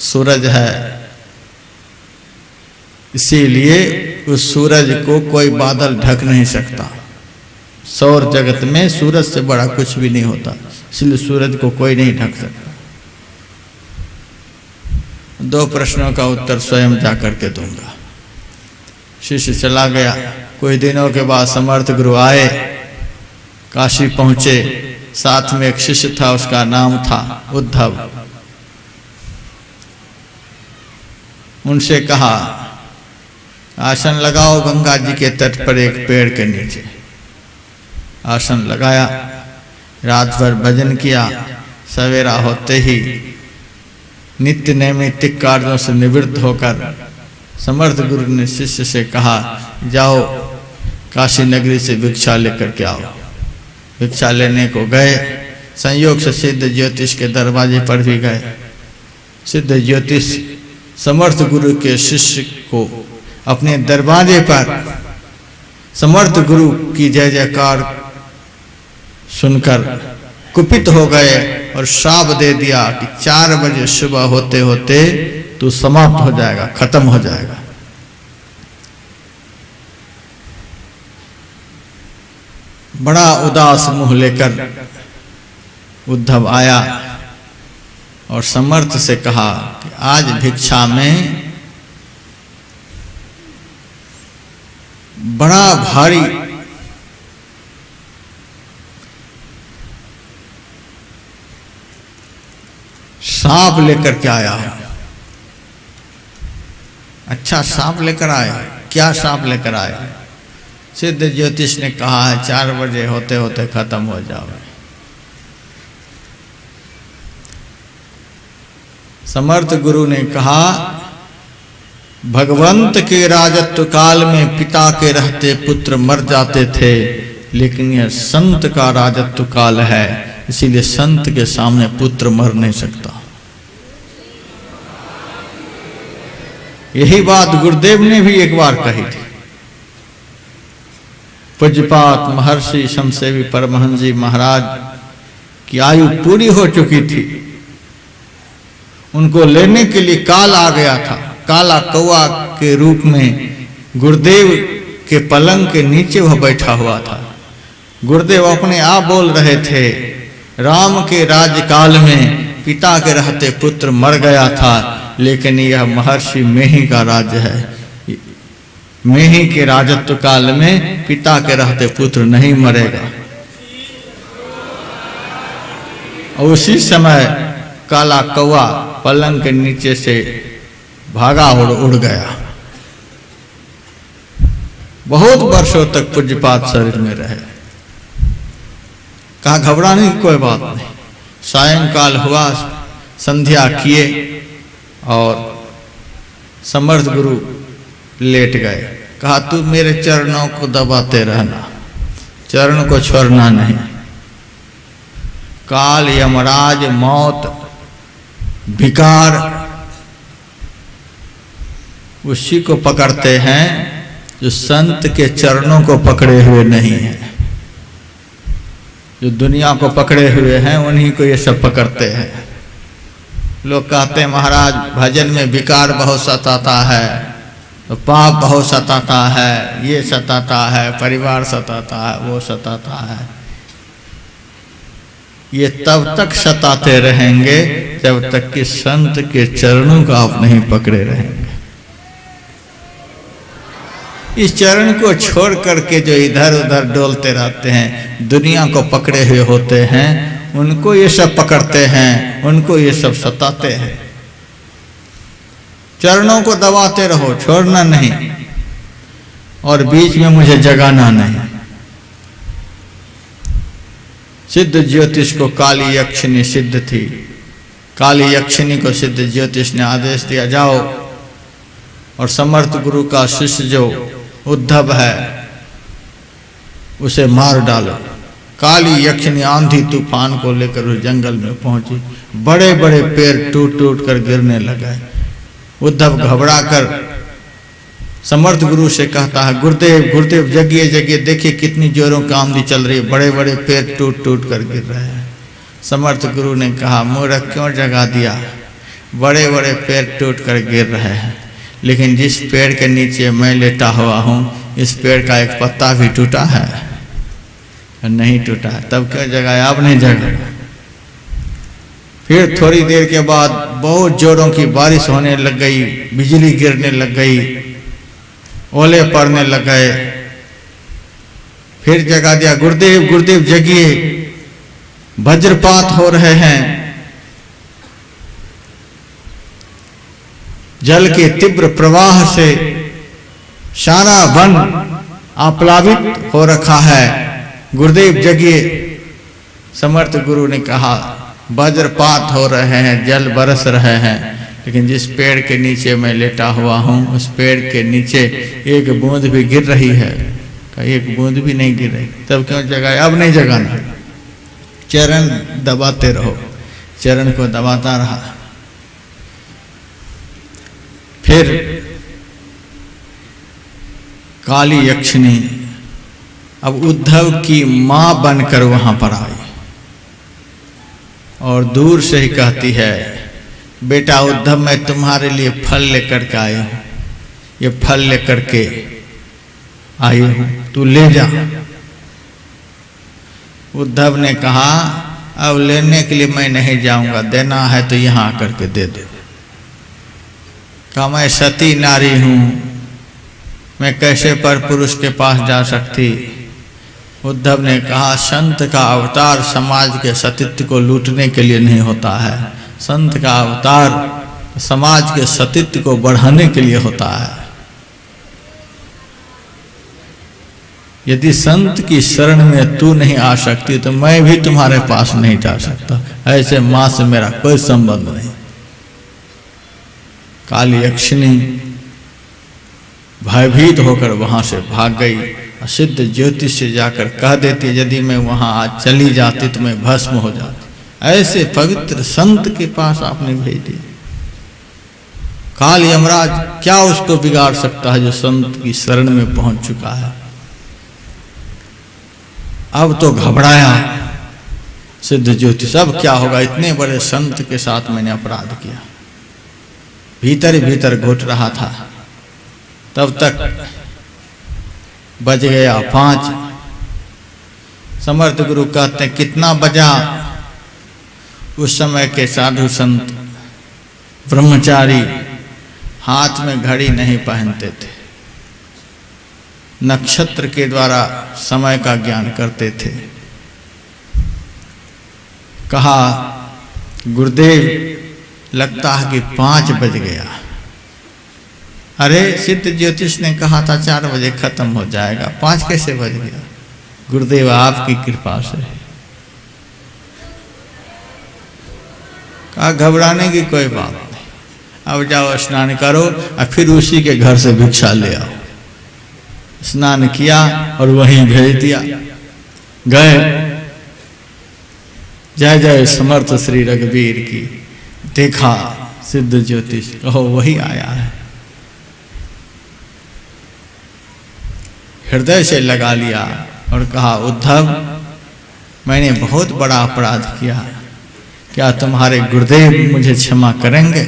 सूरज है। इसीलिए उस सूरज को कोई बादल ढक नहीं सकता। सौर जगत में सूरज से बड़ा कुछ भी नहीं होता, इसलिए सूरज को कोई नहीं ढक सकता। 2 प्रश्नों का उत्तर स्वयं जाकर के दूंगा। शिष्य चला गया। कुछ दिनों के बाद समर्थ गुरु आए, काशी पहुंचे। साथ में एक शिष्य था, उसका नाम था उद्धव। उनसे कहा आसन लगाओ गंगा जी के तट पर एक पेड़ के नीचे। आसन लगाया, रात भर भजन किया। सवेरा होते ही नित्य नैमित्तिक कार्यों से निवृत्त होकर समर्थ गुरु ने शिष्य से कहा जाओ काशी नगरी से भिक्षा लेकर के आओ। भिक्षा लेने को गए। संयोग से सिद्ध ज्योतिष के दरवाजे पर भी गए। सिद्ध ज्योतिष समर्थ गुरु के शिष्य को अपने दरवाजे पर समर्थ गुरु की जय जयकार सुनकर कुपित हो गए और श्राप दे दिया कि 4 बजे सुबह होते होते तू समाप्त हो जाएगा, खत्म हो जाएगा। बड़ा उदास मुंह लेकर उद्धव आया और समर्थ से कहा कि आज भिक्षा में बड़ा भारी सांप लेकर के आया हूं। अच्छा सांप लेकर आए? क्या सांप लेकर आए? सिद्ध ज्योतिष ने कहा है 4 बजे होते होते खत्म हो जाओगे। समर्थ गुरु ने कहा भगवंत के राजत्व काल में पिता के रहते पुत्र मर जाते थे, लेकिन यह संत का राजत्व काल है, इसीलिए संत के सामने पुत्र मर नहीं सकता। यही बात गुरुदेव ने भी एक बार कही थी। पूज्यपात महर्षि शमसेवी परमहंस जी महाराज की आयु पूरी हो चुकी थी। उनको लेने के लिए काल आ गया था। काला कौआ के रूप में गुरुदेव के पलंग के नीचे वह बैठा हुआ था। गुरुदेव अपने आप बोल रहे थे राम के राज्यकाल में पिता के रहते पुत्र मर गया था, लेकिन यह महर्षि मेही का राज्य है। मेही के राजत्व काल में पिता के रहते पुत्र नहीं मरेगा। और उसी समय काला कौआ पलंग के नीचे से भागा और उड़ गया। बहुत वर्षों तक पूज्यपात शरीर में रहे। कहा घबराने की कोई बात नहीं। सायंकाल हुआ, संध्या किए और समर्थ गुरु लेट गए। कहा तू मेरे चरणों को दबाते रहना, चरण को छोड़ना नहीं। काल, यमराज, मौत, विकार उसी को पकड़ते हैं जो संत के चरणों को पकड़े हुए नहीं है। जो दुनिया को पकड़े हुए हैं उन्हीं को ये सब पकड़ते हैं। लोग कहते हैं महाराज भजन में विकार बहुत सताता है, तो पाप बहुत सताता है, ये सताता है, परिवार सताता है, वो सताता है। ये तब तक सताते रहेंगे जब तक कि संत के चरणों को आप नहीं पकड़े रहेंगे। इस चरण को छोड़ करके जो इधर उधर डोलते रहते हैं, दुनिया को पकड़े हुए होते हैं, उनको ये सब पकड़ते हैं, उनको ये सब सताते हैं। चरणों को दबाते रहो, छोड़ना नहीं, और बीच में मुझे जगाना नहीं। सिद्ध ज्योतिष को काली यक्षिणी सिद्ध थी। काली यक्षिणी को सिद्ध ज्योतिष ने आदेश दिया, जाओ और समर्थ गुरु का शिष्य जो उद्धव है उसे मार डालो। काली यक्षिणी आंधी तूफान को लेकर उस जंगल में पहुंची। बड़े बड़े पेड़ टूट टूट कर गिरने लगे। उद्धव घबरा कर समर्थ गुरु से कहता है, गुरुदेव गुरुदेव जगिए जगिए, देखिए कितनी जोरों की आंधी चल रही है, बड़े बड़े पेड़ टूट टूट कर गिर रहे हैं। समर्थ गुरु ने कहा, मूर्ख क्यों जगा दिया, बड़े बड़े पेड़ टूट कर गिर रहे हैं, लेकिन जिस पेड़ के नीचे मैं लेटा हुआ हूँ, इस पेड़ का एक पत्ता भी टूटा है? नहीं टूटा है। तब क्यों जगाया? अब नहीं जगा। फिर थोड़ी देर के बाद बहुत जोरों की बारिश होने लग गई, बिजली गिरने लग गई, ओले पड़ने लग गए। फिर जगा दिया, गुरुदेव गुरुदेव जगिए, वज्रपात हो रहे हैं, जल के तीव्र प्रवाह से सारा वन आप्लावित हो रखा है, गुरुदेव जगिए। समर्थ गुरु ने कहा, वज्रपात हो रहे हैं, जल बरस रहे हैं, लेकिन जिस पेड़ के नीचे मैं लेटा हुआ हूँ, उस पेड़ के नीचे एक बूंद भी गिर रही है। एक बूंद भी नहीं गिर रही। तब क्यों जगाया? अब नहीं जगाना। चरण दबाते रहो। चरण को दबाता रहा। फिर काली यक्षिणी अब उद्धव की मां बनकर वहां पर आई और दूर से ही कहती है, बेटा उद्धव, मैं तुम्हारे लिए फल लेकर के आई हूं, ये फल लेकर के आई हूं, तू ले जा। उद्धव ने कहा, अब लेने के लिए मैं नहीं जाऊंगा, देना है तो यहां आकर के दे दो। कहा, मैं सती नारी हूं, मैं कैसे पर पुरुष के पास जा सकती? उद्धव ने कहा, संत का अवतार समाज के सतीत्व को लूटने के लिए नहीं होता है, संत का अवतार समाज के सतीत्व को बढ़ाने के लिए होता है। यदि संत की शरण में तू नहीं आ सकती तो मैं भी तुम्हारे पास नहीं जा सकता। ऐसे मां से मेरा कोई संबंध नहीं। काली यक्षिणी भयभीत होकर वहां से भाग गई। सिद्ध ज्योतिष से जाकर कह देती, यदि मैं वहां आज चली जाती तो मैं भस्म हो जाती। ऐसे पवित्र संत के पास आपने भेज दिया। काल यमराज क्या उसको बिगाड़ सकता है जो संत की शरण में पहुंच चुका है? अब तो घबराया सिद्ध ज्योतिष, अब क्या होगा? इतने बड़े संत के साथ मैंने अपराध किया। भीतर ही भीतर घुट रहा था। तब तक बज गया 5। समर्थ गुरु कहते हैं, कितना बजा? उस समय के साधु संत ब्रह्मचारी हाथ में घड़ी नहीं पहनते थे, नक्षत्र के द्वारा समय का ज्ञान करते थे। कहा, गुरुदेव लगता है कि 5 बज गया। अरे सिद्ध ज्योतिष ने कहा था 4 बजे खत्म हो जाएगा, 5 कैसे बज गया? गुरुदेव आपकी कृपा से। कहा, घबराने की कोई बात नहीं, अब जाओ स्नान करो और फिर उसी के घर से भिक्षा ले आओ। स्नान किया और वहीं भेज दिया। गए, जय जय समर्थ श्री रघुवीर की। देखा सिद्ध ज्योतिष, कहो वही आया है। हृदय से लगा लिया और कहा, उद्धव मैंने बहुत बड़ा अपराध किया, क्या तुम्हारे गुरुदेव मुझे क्षमा करेंगे?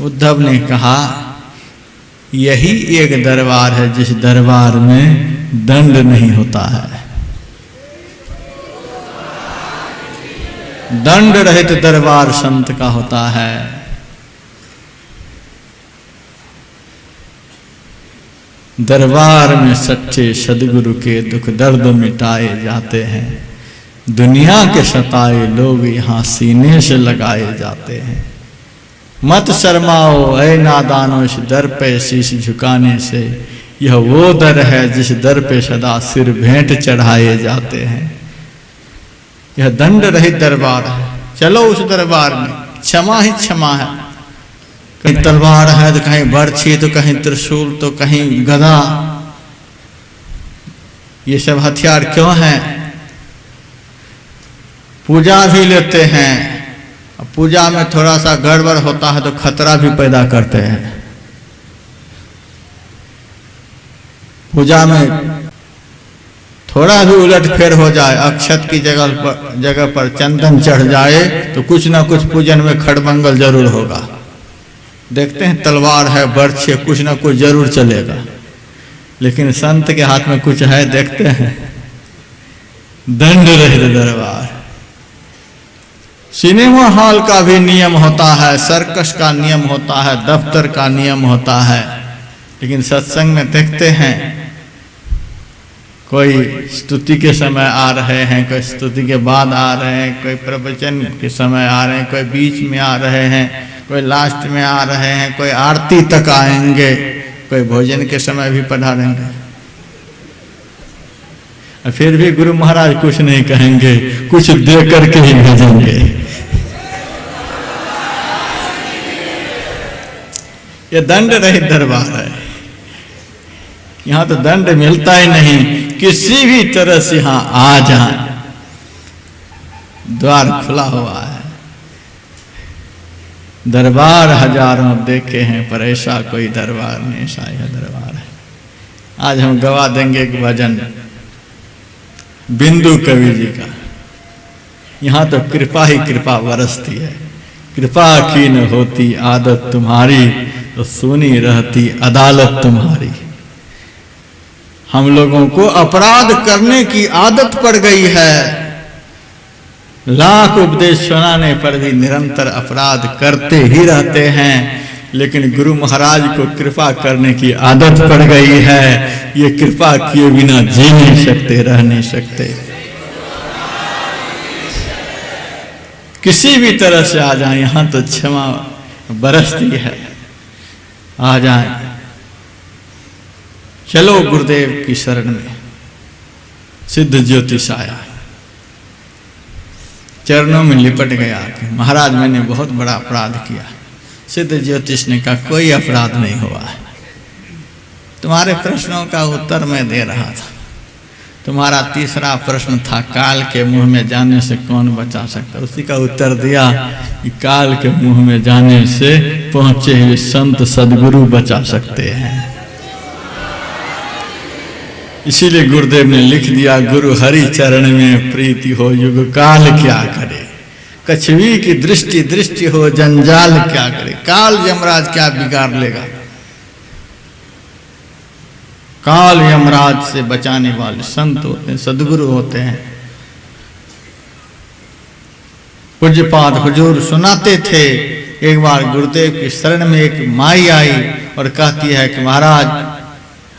उद्धव ने कहा, यही एक दरबार है जिस दरबार में दंड नहीं होता है। दंड रहित दरबार संत का होता है। दरबार में सच्चे सदगुरु के दुख दर्द मिटाए जाते हैं। दुनिया के सताए लोग यहाँ सीने से लगाए जाते हैं। मत शर्माओ ऐ नादानो, इस दर पे शीश झुकाने से, यह वो दर है जिस दर पे सदा सिर भेंट चढ़ाए जाते हैं। यह दंड रहित दरबार है, चलो उस दरबार में। क्षमा ही क्षमा है। कहीं तलवार है तो कहीं बर्छी, तो कहीं त्रिशूल, तो कहीं गदा। ये सब हथियार क्यों हैं? पूजा भी लेते हैं, पूजा में थोड़ा सा गड़बड़ होता है तो खतरा भी पैदा करते हैं। पूजा में थोड़ा भी उलट फेर हो जाए, अक्षत की जगह पर चंदन चढ़ जाए तो कुछ ना कुछ पूजन में खड़मंगल जरूर होगा। देखते हैं तलवार है, बर्छी है, कुछ ना कुछ जरूर चलेगा। लेकिन संत के हाथ में कुछ है, देखते हैं। दंड रहित दरबार। सिनेमा हॉल का भी नियम होता है, सर्कस का नियम होता है, दफ्तर का नियम होता है। लेकिन सत्संग में देखते हैं, कोई स्तुति के समय आ रहे हैं, कोई स्तुति के बाद आ रहे हैं, कोई प्रवचन के समय आ रहे हैं, कोई बीच में आ रहे हैं, कोई लास्ट में आ रहे हैं, कोई आरती तक आएंगे, कोई भोजन के समय भी पधारेंगे। फिर भी गुरु महाराज कुछ नहीं कहेंगे, कुछ दे करके ही भेजेंगे। ये दंड रहित दरबार है। यहाँ तो दंड मिलता ही नहीं, किसी भी तरह से यहाँ आ जाए, द्वार खुला हुआ है। दरबार हजारों देखे हैं पर ऐसा कोई दरबार नहीं, ऐसा यह दरबार है। आज हम गवा देंगे एक भजन बिंदु कवि जी का। यहाँ तो कृपा ही कृपा बरसती है। कृपा की न होती आदत तुम्हारी, तो सुनी रहती अदालत तुम्हारी। हम लोगों को अपराध करने की आदत पड़ गई है। लाख उपदेश सुनाने पर भी निरंतर अपराध करते ही रहते हैं। लेकिन गुरु महाराज को कृपा करने की आदत पड़ गई है। ये कृपा किए बिना जी नहीं सकते, रह नहीं सकते। किसी भी तरह से आ जाए, यहाँ तो क्षमा बरसती है। आ जाए, चलो गुरुदेव की शरण में। सिद्ध ज्योतिष आया, चरणों में लिपट गया कि महाराज मैंने बहुत बड़ा अपराध किया। सिद्ध ज्योतिष ने कहा कोई अपराध नहीं हुआ है, तुम्हारे प्रश्नों का उत्तर मैं दे रहा था। तुम्हारा तीसरा प्रश्न था काल के मुंह में जाने से कौन बचा सकता, उसी का उत्तर दिया कि काल के मुंह में जाने से पहुंचे हुए संत सदगुरु बचा सकते हैं। इसीलिए गुरुदेव ने लिख दिया, गुरु हरि चरण में प्रीति हो युग काल क्या करे, कछवी की दृष्टि दृष्टि हो जंजाल क्या करे। काल यमराज क्या बिगाड़ लेगा। काल यमराज से बचाने वाले संत होते हैं, सदगुरु होते हैं। पूज्यपाद हुजूर सुनाते थे, एक बार गुरुदेव की शरण में एक माई आई और कहती है कि महाराज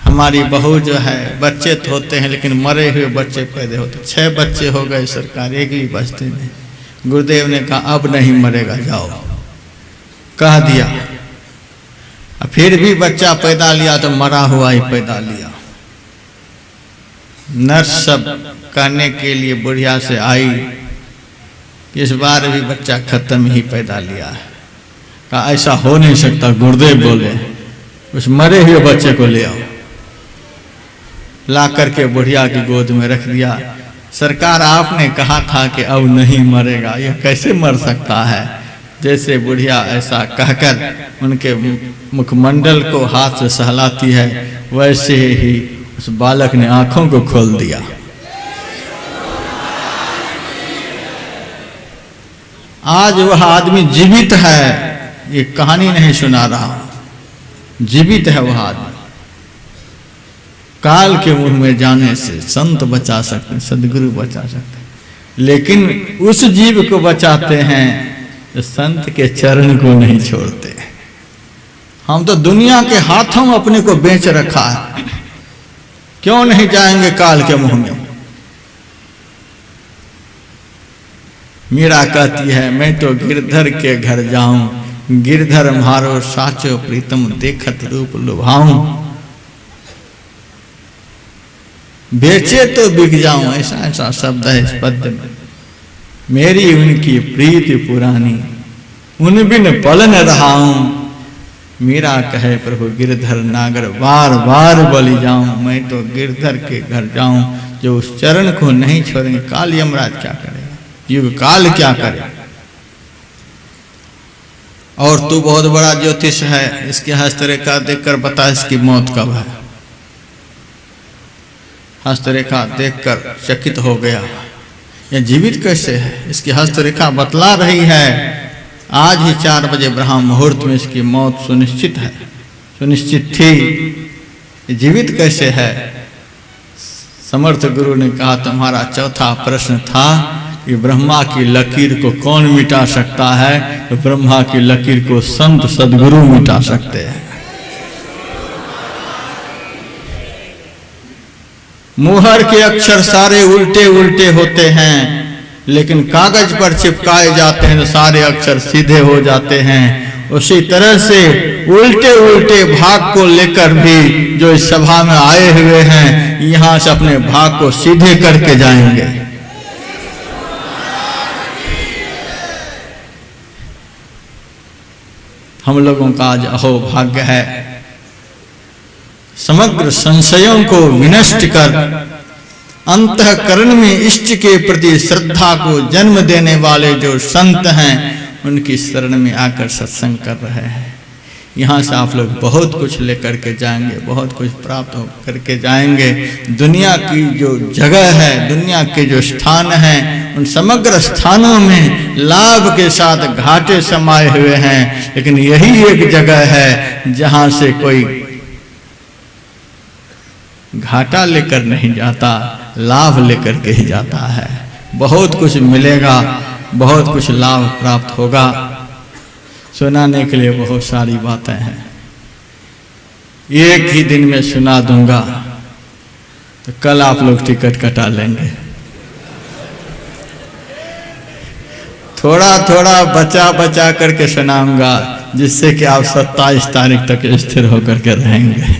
हमारी बहू जो है, बच्चे तो होते हैं लेकिन मरे हुए बच्चे पैदा होते, 6 बच्चे हो गए सरकार, एक भी बचते नहीं। गुरुदेव ने कहा अब नहीं मरेगा, जाओ, कह दिया। फिर भी बच्चा पैदा लिया तो मरा हुआ ही पैदा लिया। नर्स सब कहने के लिए बुढ़िया से आई, इस बार भी बच्चा खत्म ही पैदा लिया है। कहा ऐसा हो नहीं सकता। गुरुदेव बोले उस मरे हुए बच्चे को ले आओ। ला करके बुढ़िया की गोद में रख दिया। सरकार आपने कहा था कि अब नहीं मरेगा, यह कैसे मर सकता है। जैसे बुढ़िया ऐसा कहकर उनके मुखमंडल को हाथ से सहलाती है, वैसे ही उस बालक ने आंखों को खोल दिया। आज वह आदमी जीवित है, ये कहानी नहीं सुना रहा, जीवित है वह आदमी। काल के मुंह में जाने से संत बचा सकते, सदगुरु बचा सकते, लेकिन उस जीव को बचाते हैं जो संत के चरण को नहीं छोड़ते। हम तो दुनिया के हाथों में अपने को बेच रखा है, क्यों नहीं जाएंगे काल के मुंह में। मीरा कहती है, मैं तो गिरधर के घर जाऊं, गिरधर मारो साचो प्रीतम देखत रूप लुभाऊं, बेचे तो बिक जाऊं, ऐसा ऐसा शब्द है इस पद्य में। मेरी उनकी प्रीति पुरानी, उन बिन पल न रहाऊं। मीरा कहे, प्रभु गिरधर नागर बार बार बलि जाऊं, मैं तो गिरधर के घर जाऊं जो उस चरण को नहीं छोड़ेंगे। काल यमराज क्या करेगा, युग काल क्या करे। और तू बहुत बड़ा ज्योतिष है, इसकी हस्तरेखा देखकर बता इसकी मौत कब है। हस्तरेखा देखकर चकित हो गया, यह जीवित कैसे है। इसकी हस्तरेखा बतला रही है आज ही 4 बजे ब्रह्म मुहूर्त में इसकी मौत सुनिश्चित है, सुनिश्चित थी। जीवित कैसे है। समर्थ गुरु ने कहा, तुम्हारा चौथा प्रश्न था कि ब्रह्मा की लकीर को कौन मिटा सकता है, तो ब्रह्मा की लकीर को संत सदगुरु मिटा सकते हैं। मुहर के अक्षर सारे उल्टे उल्टे होते हैं, लेकिन कागज पर चिपकाए जाते हैं तो सारे अक्षर सीधे हो जाते हैं। उसी तरह से उल्टे उल्टे भाग को लेकर भी जो इस सभा में आए हुए हैं, यहां से अपने भाग को सीधे करके जाएंगे। हम लोगों का आज अहोभाग्य है, समग्र संशयों को विनष्ट कर अंतःकरण में इष्ट के प्रति श्रद्धा को जन्म देने वाले जो संत हैं, उनकी शरण में आकर सत्संग कर रहे हैं। यहाँ से आप लोग बहुत कुछ लेकर के जाएंगे, बहुत कुछ प्राप्त करके जाएंगे। दुनिया की जो जगह है, दुनिया के जो स्थान हैं, उन समग्र स्थानों में लाभ के साथ घाटे समाये हुए हैं, लेकिन यही एक जगह है जहाँ से कोई घाटा लेकर नहीं जाता, लाभ लेकर के ही जाता है। बहुत कुछ मिलेगा, बहुत कुछ लाभ प्राप्त होगा। सुनाने के लिए बहुत सारी बातें हैं, एक ही दिन में सुना दूंगा तो कल आप लोग टिकट कटा लेंगे। थोड़ा थोड़ा बचा बचा करके सुनाऊंगा, जिससे कि आप 27 तारीख तक स्थिर होकर के रहेंगे।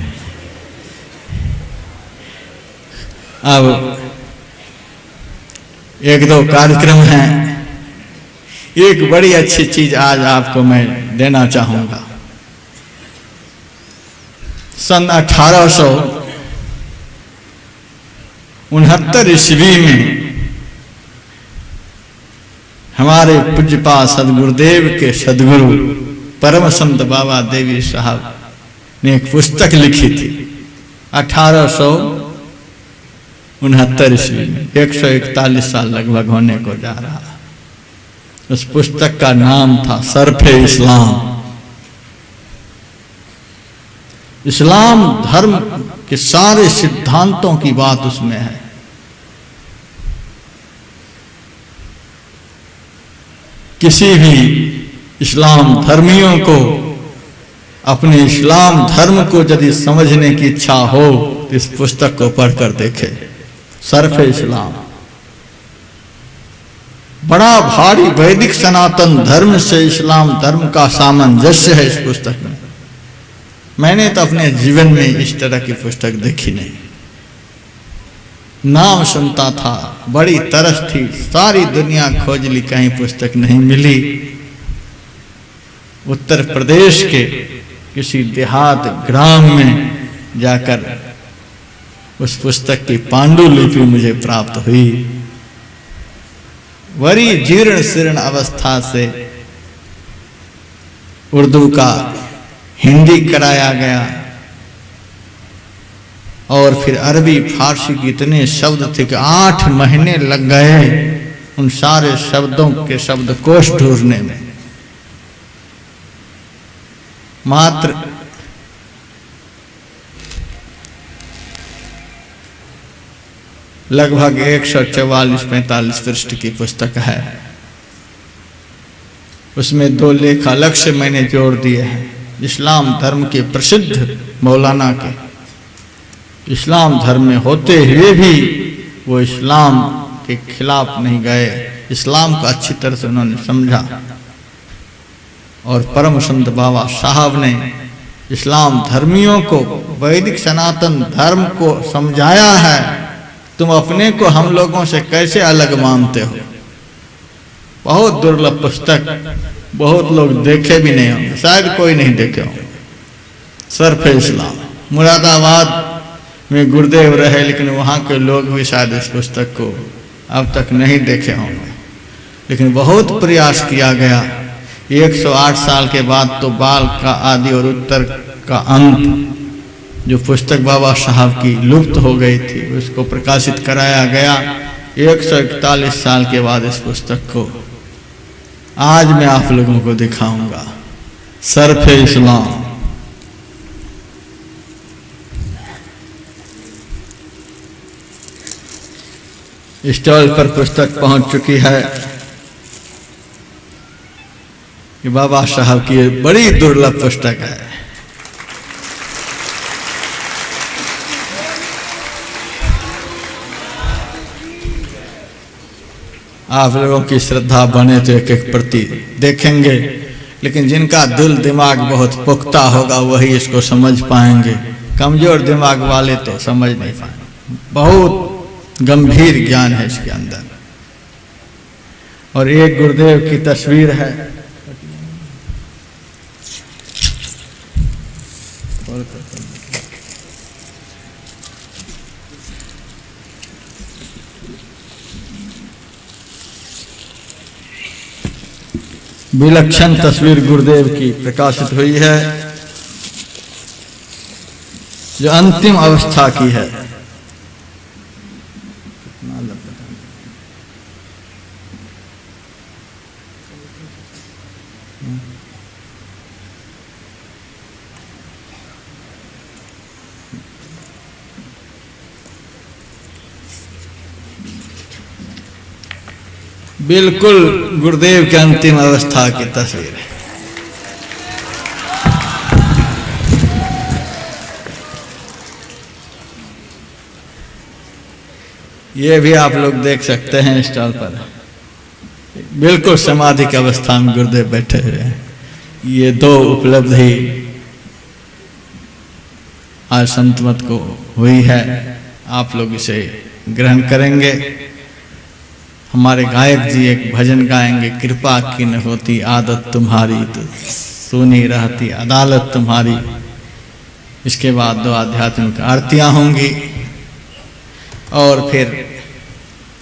अब 1-2 कार्यक्रम हैं। एक बड़ी अच्छी चीज आज आपको मैं देना चाहूंगा। सन 1869 ईस्वी में हमारे पूज्यपाद सदगुरुदेव के सदगुरु परम संत बाबा देवी साहब ने एक पुस्तक लिखी थी 1869 ईस्वी में। 141 साल लगभग होने को जा रहा। उस पुस्तक का नाम था सरफे इस्लाम। इस्लाम धर्म के सारे सिद्धांतों की बात उसमें है। किसी भी इस्लाम धर्मियों को अपने इस्लाम धर्म को यदि समझने की इच्छा हो तो इस पुस्तक को पढ़कर देखे। सरफे इस्लाम बड़ा भारी वैदिक सनातन धर्म से इस्लाम धर्म का सामंजस्य है इस पुस्तक में। मैंने तो अपने जीवन में इस तरह की पुस्तक देखी नहीं। नाम सुनता था, बड़ी तरस थी, सारी दुनिया खोज ली, कहीं पुस्तक नहीं मिली। उत्तर प्रदेश के किसी देहात ग्राम में जाकर उस पुस्तक की पांडुलिपि मुझे प्राप्त हुई। बड़ी जीर्ण शीर्ण अवस्था से उर्दू का हिंदी कराया गया, और फिर अरबी फारसी के इतने शब्द थे कि 8 महीने लग गए उन सारे शब्दों के शब्दकोश ढूंढने में। मात्र लगभग 144-45 पृष्ठ की पुस्तक है। उसमें 2 लेख अलग से मैंने जोड़ दिए हैं। इस्लाम धर्म के प्रसिद्ध मौलाना के, इस्लाम धर्म में होते हुए भी वो इस्लाम के खिलाफ नहीं गए, इस्लाम को अच्छी तरह से उन्होंने समझा। और परम संत बाबा साहब ने इस्लाम धर्मियों को वैदिक सनातन धर्म को समझाया है। तुम अपने को हम लोगों से कैसे अलग मानते हो। बहुत दुर्लभ पुस्तक, बहुत लोग देखे भी नहीं होंगे, शायद कोई नहीं देखे होंगे। सर्फ इस्लाम, मुरादाबाद में गुरुदेव रहे, लेकिन वहाँ के लोग भी शायद इस पुस्तक को अब तक नहीं देखे होंगे। लेकिन बहुत प्रयास किया गया। 108 साल के बाद तो बाल का आदि और उत्तर का अंत, जो पुस्तक बाबा साहब की लुप्त हो गई थी, उसको प्रकाशित कराया गया। 141 साल के बाद इस पुस्तक को आज मैं आप लोगों को दिखाऊंगा। सर्फ इस्लाम। स्टॉल पर पुस्तक पहुंच चुकी है। ये बाबा साहब की बड़ी दुर्लभ पुस्तक है। आप लोगों की श्रद्धा बने तो एक एक प्रति देखेंगे, लेकिन जिनका दिल दिमाग बहुत पुख्ता होगा वही इसको समझ पाएंगे। कमजोर दिमाग वाले तो समझ नहीं पाएंगे। बहुत गंभीर ज्ञान है इसके अंदर। और एक गुरुदेव की तस्वीर है। विलक्षण तस्वीर गुरुदेव की प्रकाशित हुई है, जो अंतिम अवस्था की है। बिल्कुल गुरुदेव की अंतिम अवस्था की तस्वीर है। ये भी आप लोग देख सकते हैं स्टॉल पर। बिल्कुल समाधि की अवस्था में गुरुदेव बैठे हुए हैं। ये 2 उपलब्धि आज संत मत को हुई है। आप लोग इसे ग्रहण करेंगे। हमारे गायक जी एक भजन गाएंगे, कृपा की न होती आदत तुम्हारी तो सुनी रहती अदालत तुम्हारी। इसके बाद 2 आध्यात्मिक आरतियां होंगी और फिर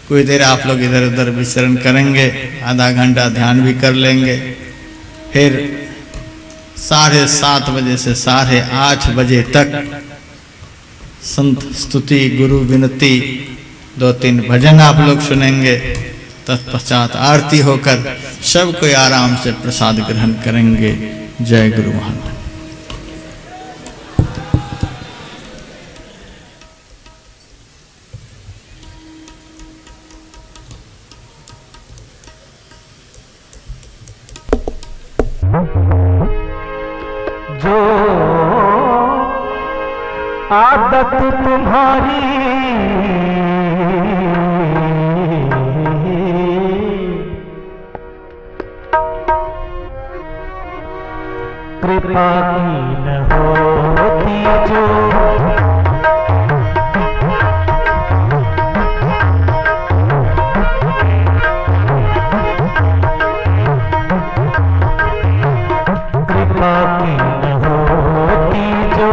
कुछ देर आप लोग इधर उधर विचरण करेंगे, आधा घंटा ध्यान भी कर लेंगे। फिर 7:30 बजे से 8:30 बजे तक संत स्तुति, गुरु विनती, 2-3 भजन आप लोग सुनेंगे। तत्पश्चात आरती होकर सब कोई आराम से प्रसाद ग्रहण करेंगे। जय गुरु महाराज। जो आदत तुम्हारी कृपा की न होती, जो कृपा की न होती, जो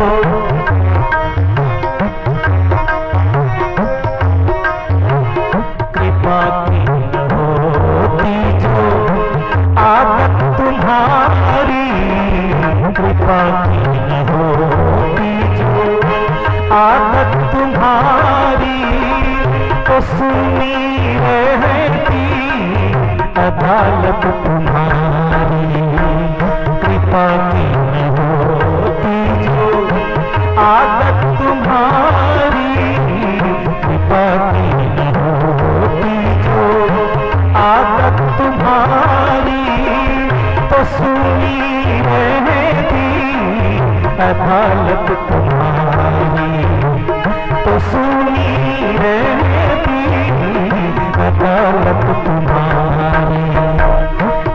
कृपा की न होती, जो आदत तुम्हारी आदत तुम्हारी तो सुनी रहती, अदालत तुम्हारी कृपा की न होती जो, आदत तुम्हारी कृपा की न होती जो, आदत तुम्हारी तो सुनी रहती, अदालत तुम्हारी तो सुनी रहती, अदालत तुम्हारी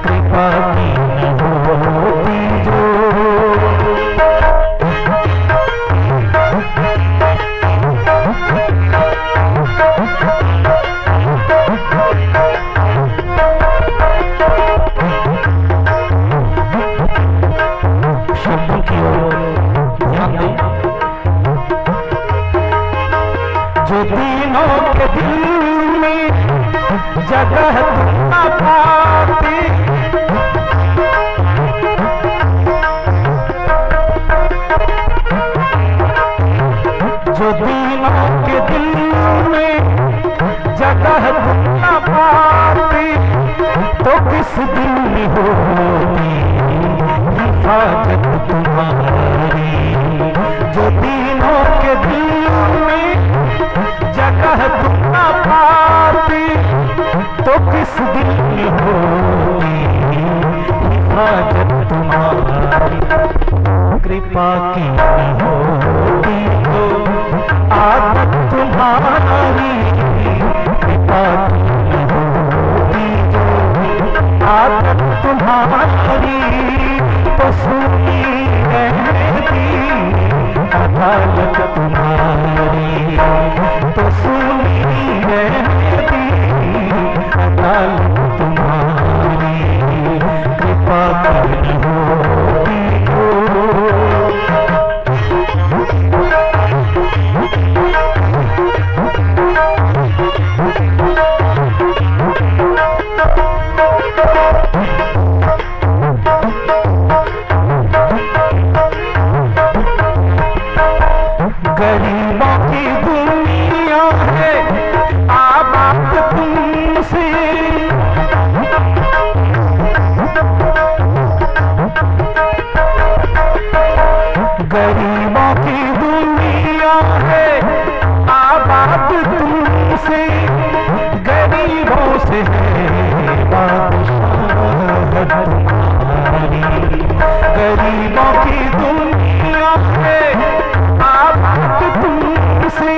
कृपा की न होती जो। शब्दों की ओर ध्यान दें। जो दिनों के दिल में जगह न पाती, जो दिनों के दिल में जगह न पाती, तो किस दिल में होती हिफाजत तुम्हारी। जो दिनों के दिल में जगह न पाती, तो किस दिल में होती हिफाजत तुम्हारी। कृपा की न होती तो आदत तुम्हारी, कृपा की न होती जो, आदत तुम्हारी तो सुनी रहती, अदालत तुम्हारी तो सुनी रहती, अदालत तुम्हारी कृपा की न होती जो। गरीबों की दुनिया है आबाद तुमसे, गरीबों की दुनिया है आबाद तुमसे, गरीबों से है बादशाहत तुम्हारी। गरीबों की दुनिया है आबाद तुमसे,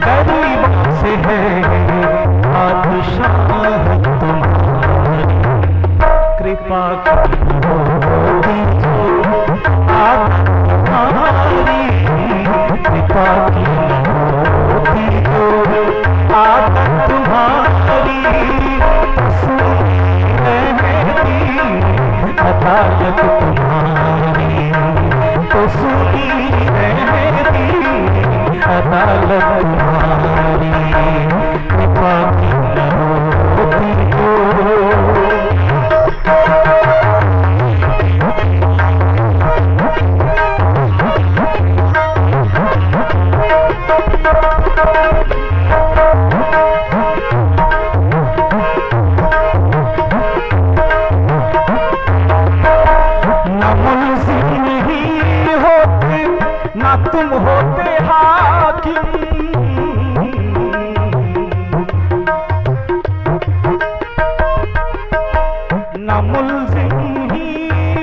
गरीबों से है बादशाहत तुम्हारी। कृपा की न होती जो, आदत तुम्हारी कृपा की न होती जो, आदत तुम्हारी तो सुनी रहती, अदालत तुम्हारी तो सुनी रहती, अदालत तुम्हारी कृपा की न होती जो। न मुल्ज़िम ही होते न तुम होते हाकिम, न मुल्ज़िम ही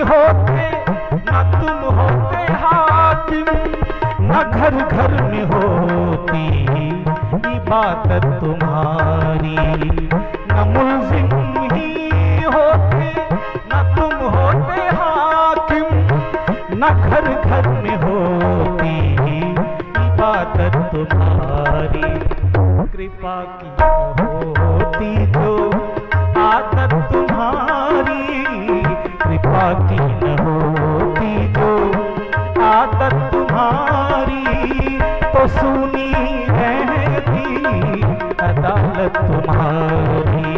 होते न तुम होते हाकिम, न घर घर में होती इबादत तुम्हारी। न मुल्ज़िम ही होते न तुम होते हाकिम, न घर घर में होती इबादत तुम्हारी। कृपा की न होती जो, आदत तुम्हारी कृपा की न होती जो, आदत तुम्हारी तो सुनी रहती, अदालत तुम्हारी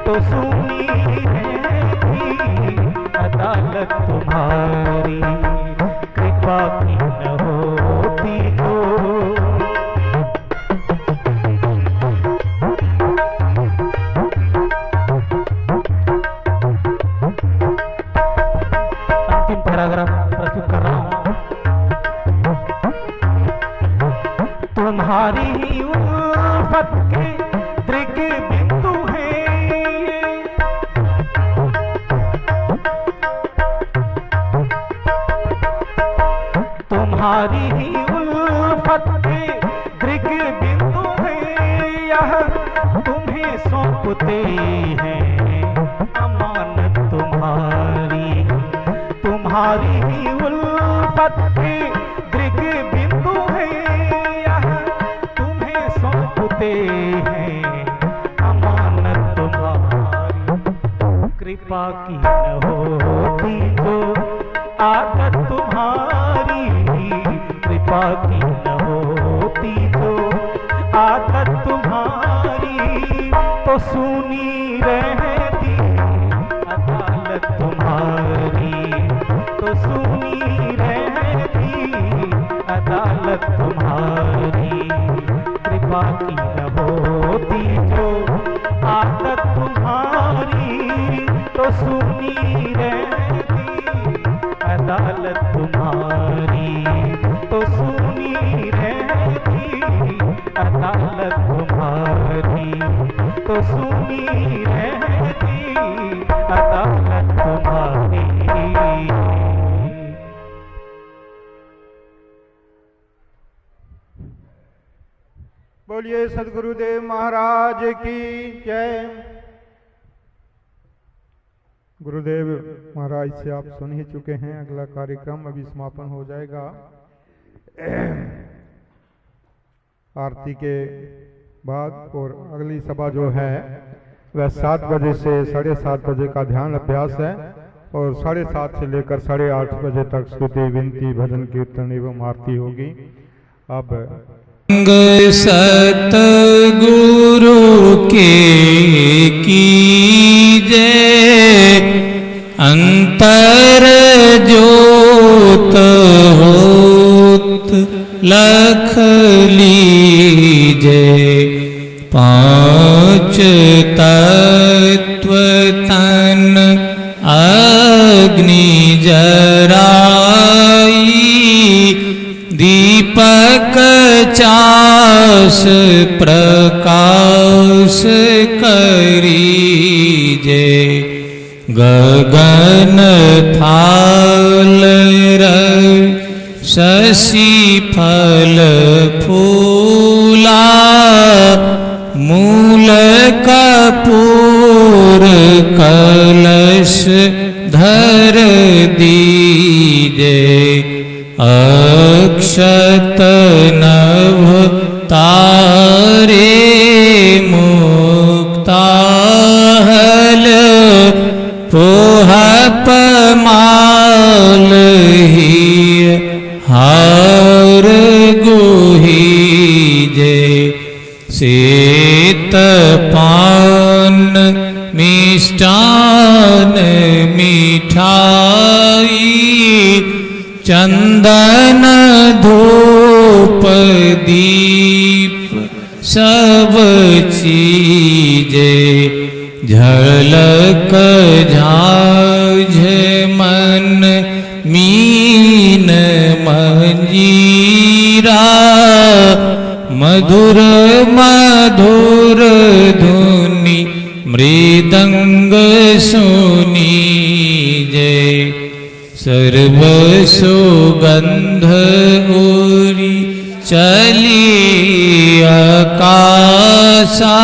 तो सुनी रहती, अदालत तुम्हारी कृपा की न होती जो। दोबारा प्रस्तुत कर रहा हूं। तुम्हारी ही उल्फत के दृग बिंदु हैं ये, तुम्हारी ही उल्फत के दृग बिंदु हैं यह, तुम्हें सौंपते हैं अमानत तुम्हारी। तुम्हारी ही उल्फत के दृग बिंदु हैं यह, तुम्हें सौंपते हैं अमानत तुम्हारी। कृपा की न होती जो आदत तुम्हारी, कृपा की न होती जो आदत तुम्हारी, तो सुनी रहती अदालत तुम्हारी, तो सुनी रहती अदालत तुम्हारी। कृपा की न होती जो आदत तुम्हारी, तो सुनी रहती अदालत तुम्हारी, तो सुनी रहती अदालत तुम्हारी, तो सुनी रहती अदालत तुम्हारी। बोलिए सद्गुरुदेव महाराज की जय। गुरुदेव महाराज से आप सुन ही चुके हैं, अगला कार्यक्रम अभी समापन हो जाएगा। आरती के बाद और अगली सभा जो है वह 7 बजे से 7:30 बजे का ध्यान अभ्यास है और 7:30 से लेकर 8:30 बजे तक स्तुति विनती भजन कीर्तन एवं आरती होगी। अब सतगुरु के कीजे अंतर ज्योत होत लख लीजे। 5 तत्व तन अग्नि जराई, दीपक चास प्रकाश करीजे। गगन थाल शशि फल फूला, मूल कपूर कलश धर दीजे। अक्षत नभ तारे मुक्ताहल, पोहप माल ही हार गुहीजे। श्वेत पान मिष्टान मिठाई, चंदन धूप दीप सब चीजे। झलक झाझ मन मीन मंजीरा, मधुर मधुर धुनि मृदंग सुनीजे। सर्व सुगंध उरी चली आकाशा,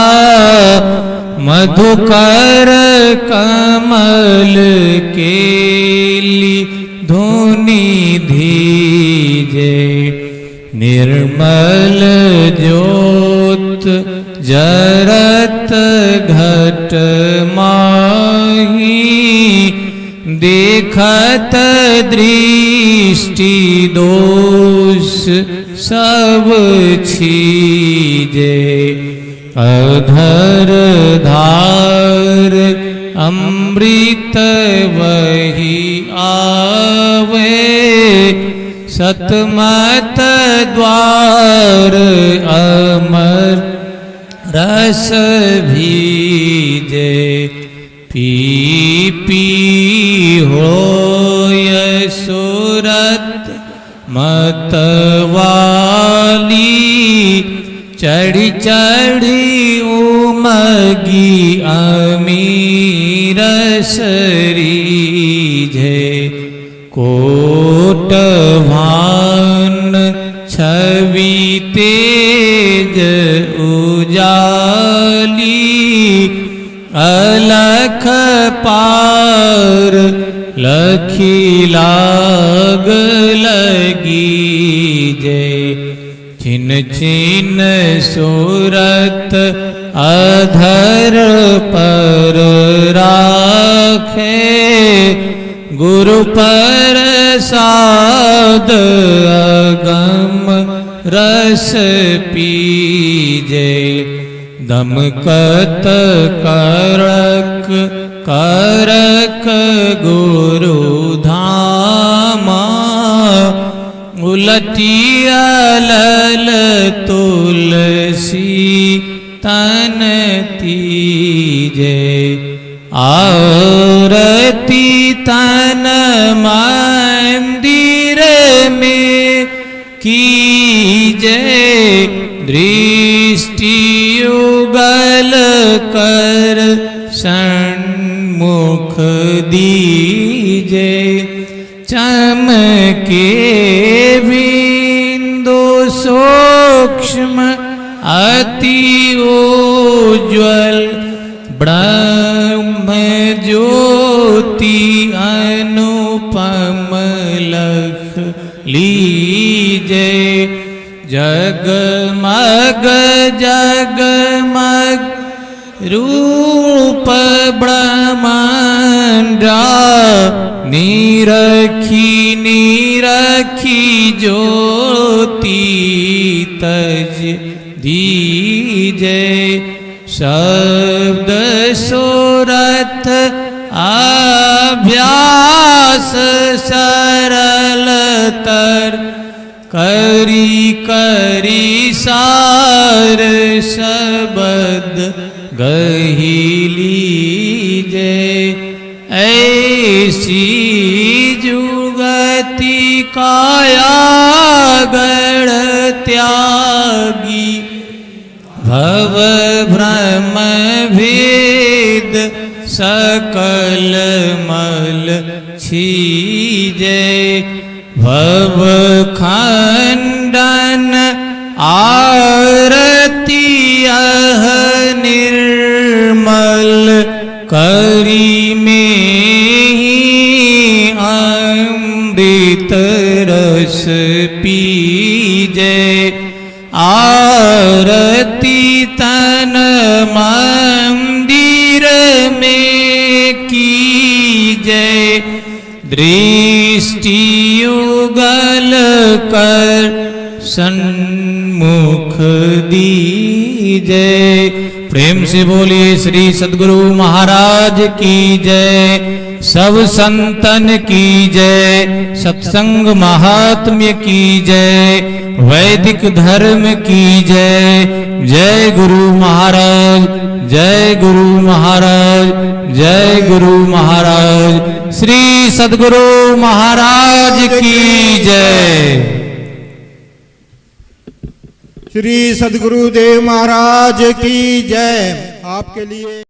मधुकर कमल केली धुनि धीजे। निर्मल ज्योत जरत घट माही, देखत दृष्टि दोष सब छीजे। अधर धार अमृत वही आवे, सतमत द्वार अमर रस भीजे। पी पी होय सो सूरत मतवाली चढ़ी चढ़ी उमगी अमीर सरीझे कोटभान छवि तेज उजाली अलख पार लखी लाग लगी जय छिन छिन सूरत अधर पर राखे गुरु प्रसाद अगम रस पीजे दमकत करक करक गुरु धामा उलटिया लल तुलसी तन तीजे आरती तन मंदिर में कीजे दृष्टि युगल कर सन्मुख दीजे चमके बिंदु सूक्ष्म अति उज्ज्वल ब्रह्म ज्योति अनुपम लख लीजे जगमग जगमग रूप ब्रह्मांडा निरखी निरखी ज्योति तज दीजे शब्द सूरत अभ्यास सरलतर करी करी सार शब्द गहीली जय ऐसी जुगति काया गण त्यागी भव भ्रम भेद सकल मल छीजे भव खंडन आरती यह निर्मल करी में ही अमृत रस पीजे आरती तन मंदिर में कीजे दृष्टि युगल कर सन्मुख दीजे। प्रेम से बोलिए श्री सद्गुरु महाराज की जय, सब संतन की जय, सत्संग महात्म्य की जय, वैदिक धर्म की जय। जय गुरु महाराज, जय गुरु महाराज, जय गुरु महाराज। श्री सद्गुरु महाराज की जय। श्री सद्गुरुदेव महाराज की जय। आपके लिए